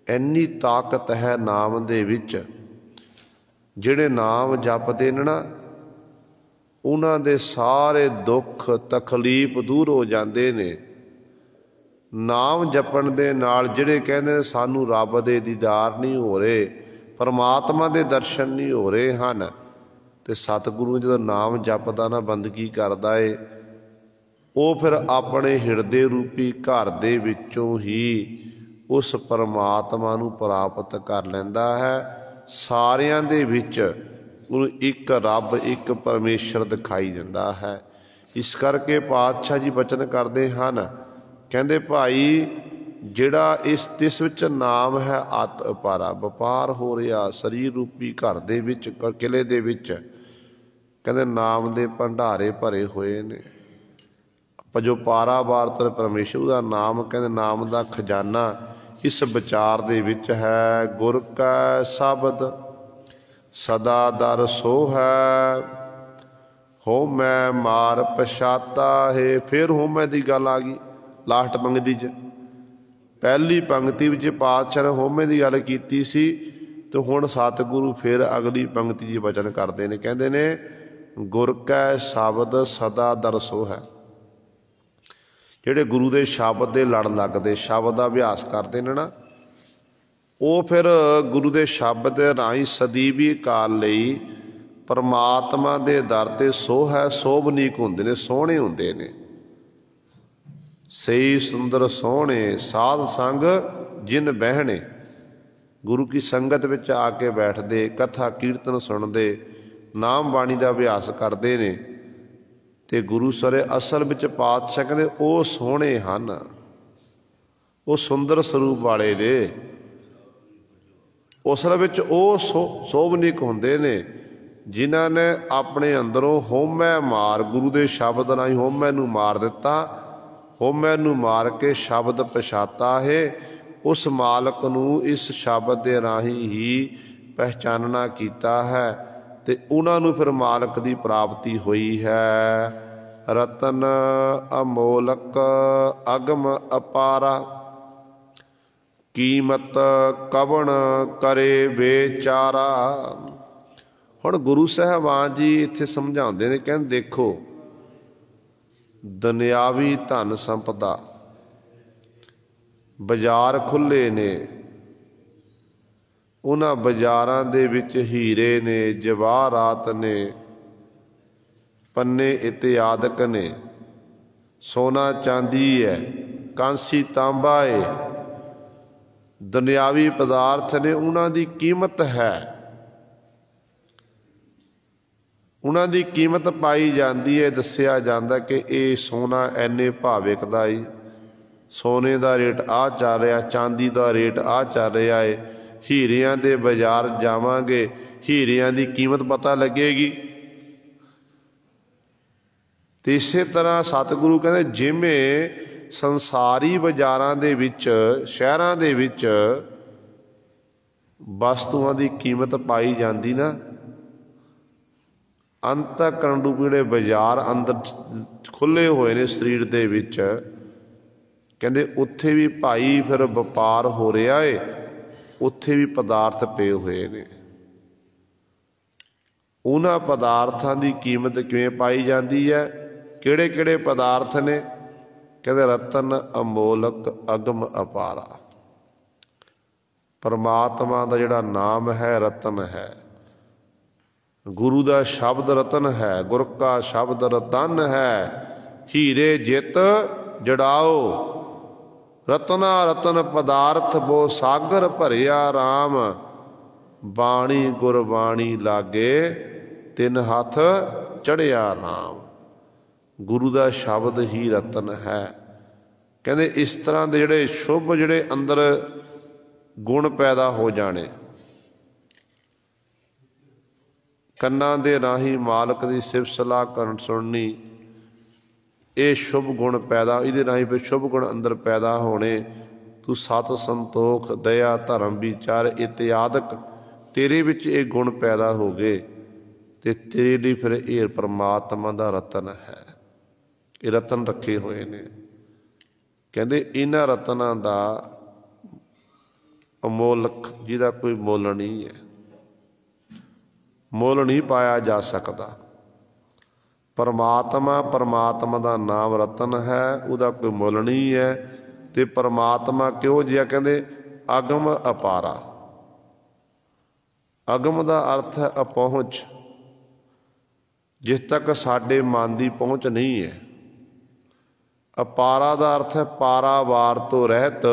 ਇੰਨੀ ਤਾਕਤ ਹੈ ਨਾਮ ਦੇ ਵਿੱਚ। ਜਿਹੜੇ ਨਾਮ ਜਪਦੇ ਨੇ ਨਾ, ਉਹਨਾਂ ਦੇ ਸਾਰੇ ਦੁੱਖ ਤਕਲੀਫ ਦੂਰ ਹੋ ਜਾਂਦੇ ਨੇ। ਨਾਮ ਜਪਣ ਦੇ ਨਾਲ ਜਿਹੜੇ ਕਹਿੰਦੇ ਸਾਨੂੰ ਰੱਬ ਦੇ ਦੀਦਾਰ ਨਹੀਂ ਹੋ ਰਹੇ, ਪਰਮਾਤਮਾ ਦੇ ਦਰਸ਼ਨ ਨਹੀਂ ਹੋ ਰਹੇ ਹਨ, ਤੇ ਸਤਿਗੁਰੂ ਜਦੋਂ ਨਾਮ ਜਪਦਾ ਨਾ, ਬੰਦਗੀ ਕਰਦਾ ਏ, ਉਹ ਫਿਰ ਆਪਣੇ ਹਿਰਦੇ ਰੂਪੀ ਘਰ ਦੇ ਵਿੱਚੋਂ ਹੀ ਉਸ ਪਰਮਾਤਮਾ ਨੂੰ ਪ੍ਰਾਪਤ ਕਰ ਲੈਂਦਾ ਹੈ। ਸਾਰਿਆਂ ਦੇ ਵਿੱਚ ਉਹਨੂੰ ਇੱਕ ਰੱਬ, ਇੱਕ ਪਰਮੇਸ਼ਰ ਦਿਖਾਈ ਦਿੰਦਾ ਹੈ। ਇਸ ਕਰਕੇ ਪਾਤਸ਼ਾਹ ਜੀ ਬਚਨ ਕਰਦੇ ਹਨ, ਕਹਿੰਦੇ ਭਾਈ ਜਿਹੜਾ ਇਸ ਵਿੱਚ ਨਾਮ ਹੈ ਅਤ ਅਪਾਰਾ, ਵਪਾਰ ਹੋ ਰਿਹਾ ਸਰੀਰ ਰੂਪੀ ਘਰ ਦੇ ਵਿੱਚ, ਕਿਲੇ ਦੇ ਵਿੱਚ, ਕਹਿੰਦੇ ਨਾਮ ਦੇ ਭੰਡਾਰੇ ਭਰੇ ਹੋਏ ਨੇ। ਜੋ ਪਾਰਾਵਾਰ ਤੁਰ ਪਰਮੇਸ਼ਰ ਦਾ ਨਾਮ, ਕਹਿੰਦੇ ਨਾਮ ਦਾ ਖਜ਼ਾਨਾ ਇਸ ਵਿਚਾਰ ਦੇ ਵਿੱਚ ਹੈ। ਗੁਰ ਕਾ ਸ਼ਬਦ ਸਦਾ ਦਰ ਸੋ ਹੈ, ਹੋਮੈ ਮਾਰ ਪਛਾਤਾ ਹੈ। ਫਿਰ ਹੋਮੈ ਦੀ ਗੱਲ ਆ ਗਈ ਲਾਸਟ ਪੰਗਤੀ 'ਚ। ਪਹਿਲੀ ਪੰਗਤੀ ਵਿੱਚ ਪਾਤਸ਼ਾਹ ਨੇ ਹੋਮੈ ਦੀ ਗੱਲ ਕੀਤੀ ਸੀ, ਤੇ ਹੁਣ ਸਤਿਗੁਰੂ ਫਿਰ ਅਗਲੀ ਪੰਗਤੀ 'ਚ ਵਚਨ ਕਰਦੇ ਨੇ, ਕਹਿੰਦੇ ਨੇ ਗੁਰ ਕੈ ਸ਼ਬਦ ਸਦਾ ਦਰ ਸੋ ਹੈ। ਜਿਹੜੇ ਗੁਰੂ ਦੇ ਸ਼ਬਦ ਦੇ ਲੜ ਲੱਗਦੇ, ਸ਼ਬਦ ਦਾ ਅਭਿਆਸ ਕਰਦੇ ਨੇ ਨਾ, ਉਹ ਫਿਰ ਗੁਰੂ ਦੇ ਸ਼ਬਦ ਦੇ ਰਾਹੀਂ ਸਦੀਵੀ ਕਾਲ ਲਈ ਪਰਮਾਤਮਾ ਦੇ ਦਰ ਤੇ ਸੋ ਹੈ ਸੋਭਨੀਕ ਹੁੰਦੇ ਨੇ, ਸੋਹਣੇ ਹੁੰਦੇ ਨੇ। ਸਹੀ ਸੁੰਦਰ ਸੋਹਣੇ ਸਾਧ ਸੰਗ ਜਿਨ ਬਹਿਣੇ, ਗੁਰੂ ਕੀ ਸੰਗਤ ਵਿੱਚ ਆ ਕੇ ਬੈਠਦੇ, ਕਥਾ ਕੀਰਤਨ ਸੁਣਦੇ, ਨਾਮ ਬਾਣੀ ਦਾ ਅਭਿਆਸ ਕਰਦੇ ਨੇ, ਤੇ ਗੁਰੂ ਸਰੇ ਅਸਲ ਵਿੱਚ ਪਾਤਸ਼ਾਹ ਕਹਿੰਦੇ ਉਹ ਸੋਹਣੇ ਹਨ, ਉਹ ਸੁੰਦਰ ਸਰੂਪ ਵਾਲੇ ਨੇ। ਅਸਲ ਵਿੱਚ ਉਹ ਸੋਭਨੀਕ ਹੁੰਦੇ ਨੇ ਜਿਨ੍ਹਾਂ ਨੇ ਆਪਣੇ ਅੰਦਰੋਂ ਹੋਮੈ ਮਾਰ, ਗੁਰੂ ਦੇ ਸ਼ਬਦ ਰਾਹੀਂ ਹੋਮੈ ਨੂੰ ਮਾਰ ਦਿੱਤਾ। ਹੋਮੈ ਨੂੰ ਮਾਰ ਕੇ ਸ਼ਬਦ ਪਛਾਤਾ ਹੈ। ਉਸ ਮਾਲਕ ਨੂੰ ਇਸ ਸ਼ਬਦ ਦੇ ਰਾਹੀਂ ਹੀ ਪਹਿਚਾਨਣਾ ਕੀਤਾ ਹੈ, ਤੇ ਉਹਨਾਂ ਨੂੰ ਫਿਰ ਮਾਲਕ ਦੀ ਪ੍ਰਾਪਤੀ ਹੋਈ ਹੈ। ਰਤਨ ਅਮੋਲਕ ਅਗਮ ਅਪਾਰਾ, ਕੀਮਤ ਕਵਣ ਕਰੇ ਵਿਚਾਰਾ। ਹੁਣ ਗੁਰੂ ਸਾਹਿਬਾਨ ਜੀ ਇੱਥੇ ਸਮਝਾਉਂਦੇ ਨੇ, ਕਹਿੰਦੇ ਦੇਖੋ ਦੁਨਿਆਵੀ ਧਨ ਸੰਪਦਾ, ਬਾਜ਼ਾਰ ਖੁੱਲ੍ਹੇ ਨੇ, ਉਹਨਾਂ ਬਾਜ਼ਾਰਾਂ ਦੇ ਵਿੱਚ ਹੀਰੇ ਨੇ, ਜਵਾਹਰਾਤ ਨੇ, पन्ने इत्यादक ने। सोना चांदी है, कांसी तांबा है, दुनियावी पदार्थ ने, उन्हां दी कीमत है, उन्हां दी कीमत पाई जाती है। दसिया जाता कि ये सोना इन्ने भाव विकदा है, सोने का रेट आ चल रहा, चांदी का रेट आ चल रहा है। हीरियां दे बाजार जावांगे, हीरियां की कीमत पता लगेगी। तो इस तरह सतगुरु कहते जिमें संसारी बाजारां दे विच, शहरां दे विच वस्तुआं की कीमत पाई जाती ना, अंतःकरण रूप जिहड़े बाजार अंदर खुले हुए ने शरीर दे विच, कहते उत्थे भी भाई फिर वपार हो रहा है, उत्थे भी पदार्थ पे हुए ने। उन्हां पदार्थां की कीमत किवें पाई जाती है? किहड़े किहड़े पदार्थ ने? कहते रतन अमोलक अगम अपारा। परमात्मा का जिहड़ा नाम है रतन है, गुरु का शब्द रतन है, गुर का शब्द रतन है। हीरे जित जड़ाओ, रतना रतन पदार्थ वो सागर भरिया राम। बाणी गुरबाणी लागे, तिन हाथ चढ़िया राम। गुरु का शब्द ही रतन है। कहते इस तरह के जिहड़े शुभ जिहड़े अंदर गुण पैदा हो जाने, कन्ना दे राही मालक की सिफत सलाह करन सुननी, ये शुभ गुण पैदा, ये राही फिर शुभ गुण अंदर पैदा होने। तू सत संतोख दया धर्म विचार इत्यादक तेरे विच ये गुण पैदा हो गए, तो तेरे लिए फिर ये परमात्मा का रतन है। ये रतन रखे हुए ने। कहते इन्हां रतनां दा अमोलक, जिहदा कोई मुल नहीं है, मुल नहीं पाया जा सकता। परमात्मा, परमात्मा का नाम रतन है, उसका कोई मुल नहीं है। तो परमात्मा क्यों जिहा? कहते अगम अपारा। अगम का अर्थ है अपहुँच, जिस तक साडे मन की पहुँच नहीं है। अपारा का अर्थ है पारावार तो रहत,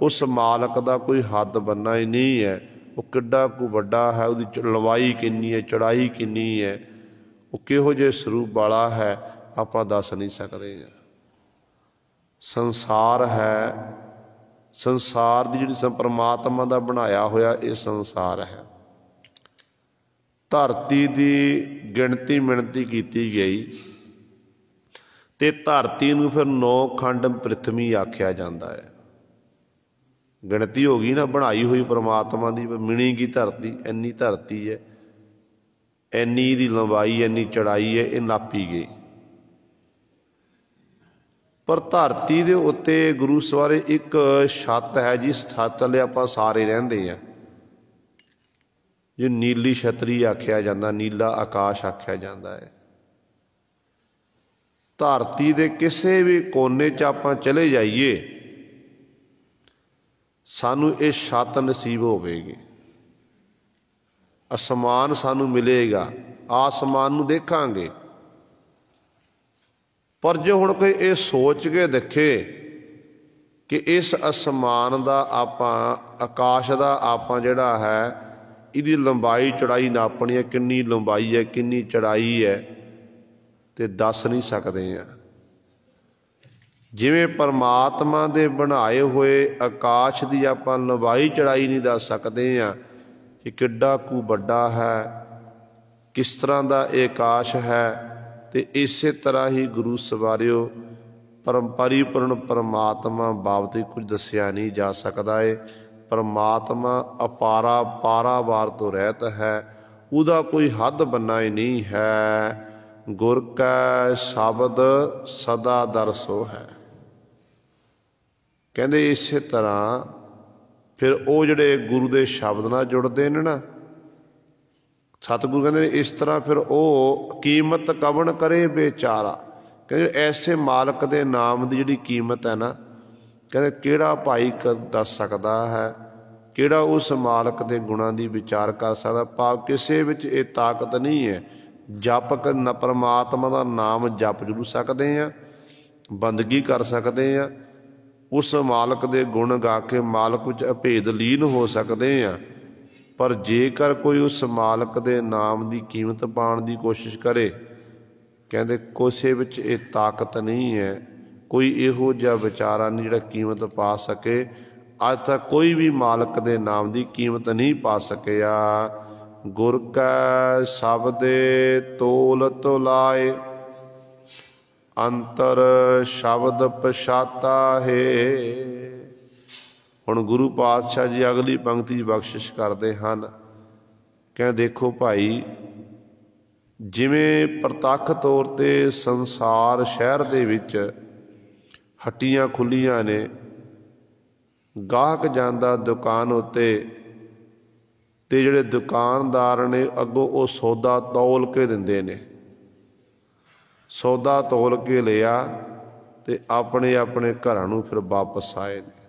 उस मालक का कोई हद बनना ही नहीं है। वो किड्डा को वड्डा है, उसकी लंबाई कितनी है, चौड़ाई कितनी है, वो किहो जे स्वरूप वाला है, आपां दस नहीं सकते। संसार है, संसार की जिहड़ी परमात्मा का बनाया होया ये संसार है। धरती की गिणती मिणती की गई, तो धरती नूं फिर 9 खंड पृथ्वी आख्या जाता है। गिणती हो गई ना बनाई हुई परमात्मा की, मिणी की धरती, इन्नी धरती है, इन्नी दी लंबाई, इन्नी चढ़ाई है, ये नापी गई। पर धरती दे उत्ते गुरु सवारे एक छत है, जिस छत थल्ले आपां सारे रहिंदे हैं, जो नीली छतरी आख्या जाता, नीला आकाश आख्या जाता है। धरती दे किसी भी कोने च आपां चले जाइए, सानू ये छत नसीब होवेगी, आसमान सानू मिलेगा, आसमान नू देखांगे। पर जो हुण कोई ये सोच के देखे कि इस आसमान का आपां, आकाश का आपां जिहड़ा है, इहदी लंबाई चौड़ाई नापनी है, कितनी लंबाई है, कितनी चौड़ाई है, तो दस नहीं सकते हैं। जिवें परमात्मा दे बनाए हुए आकाश की आपां लंबाई चढ़ाई नहीं दस सकते हैं कि किड्डा कू वड्डा है, किस तरह का ये आकाश है। तो इस तरह ही गुरु सवारियो परिपूर्ण परमात्मा बाबत कुछ दसिया नहीं जा सकता है। परमात्मा अपारा पारावार तो रहत है, उसका कोई हद बनना ही नहीं है। गुर का शब्द सदा दरसो है। कहते इस तरह फिर वो जोड़े गुरु के शब्द नाल जुड़ते हैं ना, सतगुरु कहते इस तरह फिर वो कीमत कवन करे बेचारा। कहते ऐसे मालक के नाम की जिहड़ी कीमत है ना, कहते किहड़ा भाई दस सकता है, किहड़ा उस मालक के गुणों की विचार कर सकता। भाव किसी विच ये ताकत नहीं है ਜਪ ਨ ਪਰਮਾਤਮਾ ਦਾ ਨਾਮ ਜਪ ਜਰੂਰ ਸਕਦੇ ਹਾਂ, ਬੰਦਗੀ ਕਰ ਸਕਦੇ ਹਾਂ, ਉਸ ਮਾਲਕ ਦੇ ਗੁਣ ਗਾ ਕੇ ਮਾਲਕ ਵਿੱਚ ਅਭੇਦ ਲੀਨ ਹੋ ਸਕਦੇ ਹਾਂ। ਪਰ ਜੇਕਰ ਕੋਈ ਉਸ ਮਾਲਕ ਦੇ ਨਾਮ ਦੀ ਕੀਮਤ ਪਾਉਣ ਦੀ ਕੋਸ਼ਿਸ਼ ਕਰੇ, ਕਹਿੰਦੇ ਕਿਸੇ ਵਿੱਚ ਇਹ ਤਾਕਤ ਨਹੀਂ ਹੈ, ਕੋਈ ਇਹੋ ਜਿਹਾ ਵਿਚਾਰਾ ਨਹੀਂ ਜਿਹੜਾ ਕੀਮਤ ਪਾ ਸਕੇ। ਅੱਜ ਤੱਕ ਕੋਈ ਵੀ ਮਾਲਕ ਦੇ ਨਾਮ ਦੀ ਕੀਮਤ ਨਹੀਂ ਪਾ ਸਕਿਆ। ਗੁਰ ਕੈ ਸ਼ਬਦੇ ਤੋਲ ਤੁਲਾਏ, ਅੰਤਰ ਸ਼ਬਦ ਪਛਾਤਾ ਹੈ। ਹੁਣ ਗੁਰੂ ਪਾਤਸ਼ਾਹ ਜੀ ਅਗਲੀ ਪੰਕਤੀ ਬਖਸ਼ਿਸ਼ ਕਰਦੇ ਹਨ, ਕਹਿੰਦੇ ਦੇਖੋ ਭਾਈ, ਜਿਵੇਂ ਪ੍ਰਤੱਖ ਤੌਰ 'ਤੇ ਸੰਸਾਰ ਸ਼ਹਿਰ ਦੇ ਵਿੱਚ ਹੱਟੀਆਂ ਖੁੱਲੀਆਂ ਨੇ, ਗਾਹਕ ਜਾਂਦਾ ਦੁਕਾਨ ਉੱਤੇ ਤੇ ਜਿਹੜੇ ਦੁਕਾਨਦਾਰ ਨੇ ਅੱਗੋਂ ਉਹ ਸੌਦਾ ਤੋਲ ਕੇ ਦਿੰਦੇ ਨੇ। ਸੌਦਾ ਤੋਲ ਕੇ ਲਿਆ ਤੇ ਆਪਣੇ ਆਪਣੇ ਘਰਾਂ ਨੂੰ ਫਿਰ ਵਾਪਸ ਆਏ ਨੇ।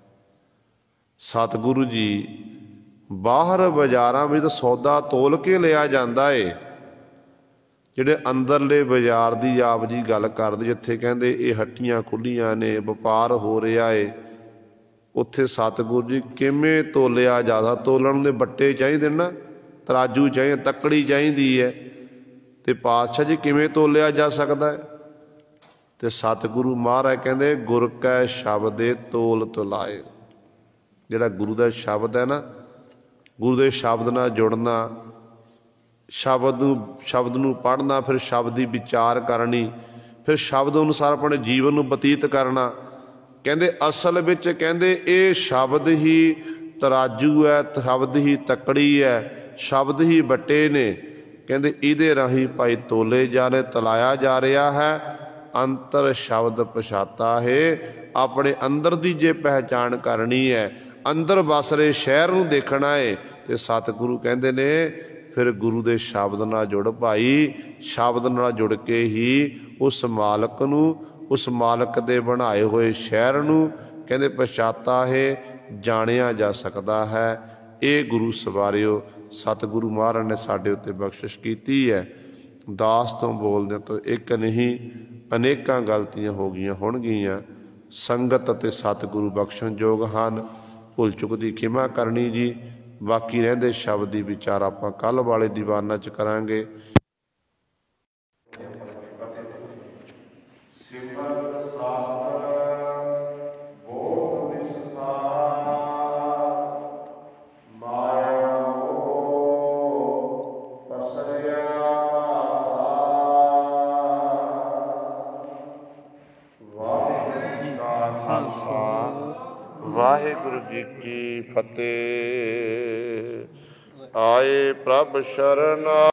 ਸਤਿਗੁਰੂ ਜੀ ਬਾਹਰ ਬਾਜ਼ਾਰਾਂ ਵਿੱਚ ਤਾਂ ਸੌਦਾ ਤੋਲ ਕੇ ਲਿਆ ਜਾਂਦਾ ਏ, ਜਿਹੜੇ ਅੰਦਰਲੇ ਬਾਜ਼ਾਰ ਦੀ ਆਪ ਜੀ ਗੱਲ ਕਰਦੇ, ਜਿੱਥੇ ਕਹਿੰਦੇ ਇਹ ਹੱਟੀਆਂ ਖੁੱਲੀਆਂ ਨੇ, ਵਪਾਰ ਹੋ ਰਿਹਾ ਏ, ਉੱਥੇ ਸਤਿਗੁਰੂ ਜੀ ਕਿਵੇਂ ਤੋਲਿਆ ਜ਼ਿਆਦਾ? ਤੋਲਣ ਦੇ ਬੱਟੇ ਚਾਹੀਦੇ ਨਾ, ਤਰਾਜੂ ਚਾਹੀਦਾ, ਤੱਕੜੀ ਚਾਹੀਦੀ ਹੈ, ਤੇ ਪਾਤਸ਼ਾਹ ਜੀ ਕਿਵੇਂ ਤੋਲਿਆ ਜਾ ਸਕਦਾ ਹੈ? ਤੇ ਸਤਿਗੁਰੂ ਮਹਾਰਾਜ ਕਹਿੰਦੇ ਗੁਰ ਕੈ ਸ਼ਬਦੇ ਤੋਲ ਤੁਲਾਏ। ਜਿਹੜਾ ਗੁਰੂ ਦਾ ਸ਼ਬਦ ਹੈ ਨਾ, ਗੁਰੂ ਦੇ ਸ਼ਬਦ ਨਾਲ ਜੁੜਨਾ, ਸ਼ਬਦ ਨੂੰ ਪੜ੍ਹਨਾ, ਫਿਰ ਸ਼ਬਦ ਦੀ ਵਿਚਾਰ ਕਰਨੀ, ਫਿਰ ਸ਼ਬਦ ਅਨੁਸਾਰ ਆਪਣੇ ਜੀਵਨ ਨੂੰ ਬਤੀਤ ਕਰਨਾ। ਕਹਿੰਦੇ ਅਸਲ ਵਿੱਚ ਕਹਿੰਦੇ ਇਹ ਸ਼ਬਦ ਹੀ ਤਰਾਜੂ ਹੈ, ਸ਼ਬਦ ਹੀ ਤੱਕੜੀ ਹੈ, ਸ਼ਬਦ ਹੀ ਬੱਟੇ ਨੇ। ਕਹਿੰਦੇ ਇਹਦੇ ਰਾਹੀਂ ਭਾਈ ਤੋਲੇ ਜਾ ਰਹੇ, ਤਲਾਇਆ ਜਾ ਰਿਹਾ ਹੈ। ਅੰਤਰ ਸ਼ਬਦ ਪਛਾਤਾ ਹੈ। ਆਪਣੇ ਅੰਦਰ ਦੀ ਜੇ ਪਹਿਚਾਣ ਕਰਨੀ ਹੈ, ਅੰਦਰ ਵਸ ਰਹੇ ਸ਼ਹਿਰ ਨੂੰ ਦੇਖਣਾ ਹੈ, ਤੇ ਸਤਿਗੁਰੂ ਕਹਿੰਦੇ ਨੇ ਫਿਰ ਗੁਰੂ ਦੇ ਸ਼ਬਦ ਨਾਲ ਜੁੜ ਭਾਈ। ਸ਼ਬਦ ਨਾਲ ਜੁੜ ਕੇ ਹੀ ਉਸ ਮਾਲਕ ਨੂੰ, ਉਸ ਮਾਲਕ ਦੇ ਬਣਾਏ ਹੋਏ ਸ਼ਹਿਰ ਨੂੰ ਕਹਿੰਦੇ ਪਛਾਤਾ ਹੈ, ਜਾਣਿਆ ਜਾ ਸਕਦਾ ਹੈ। ਇਹ ਗੁਰੂ ਸਵਾਰਿਓ ਸਤਿਗੁਰੂ ਮਹਾਰਾਜ ਨੇ ਸਾਡੇ ਉੱਤੇ ਬਖਸ਼ਿਸ਼ ਕੀਤੀ ਹੈ। ਦਾਸ ਤੋਂ ਬੋਲਦਿਆਂ ਤੋਂ ਇੱਕ ਨਹੀਂ ਅਨੇਕਾਂ ਗਲਤੀਆਂ ਹੋ ਗਈਆਂ ਹੋਣਗੀਆਂ। ਸੰਗਤ ਅਤੇ ਸਤਿਗੁਰੂ ਬਖਸ਼ਣਯੋਗ ਹਨ। ਭੁੱਲ ਚੁੱਕ ਦੀ ਖਿਮਾ ਕਰਨੀ ਜੀ। ਬਾਕੀ ਰਹਿੰਦੇ ਸ਼ਬਦ ਦੀ ਵਿਚਾਰ ਆਪਾਂ ਕੱਲ੍ਹ ਵਾਲੇ ਦੀਵਾਨਾਂ 'ਚ ਕਰਾਂਗੇ। ਵਾਹਿਗੁਰੂ ਜੀ ਕੀ ਫਤਿਹ। ਆਏ ਪ੍ਰਭ ਸ਼ਰਨ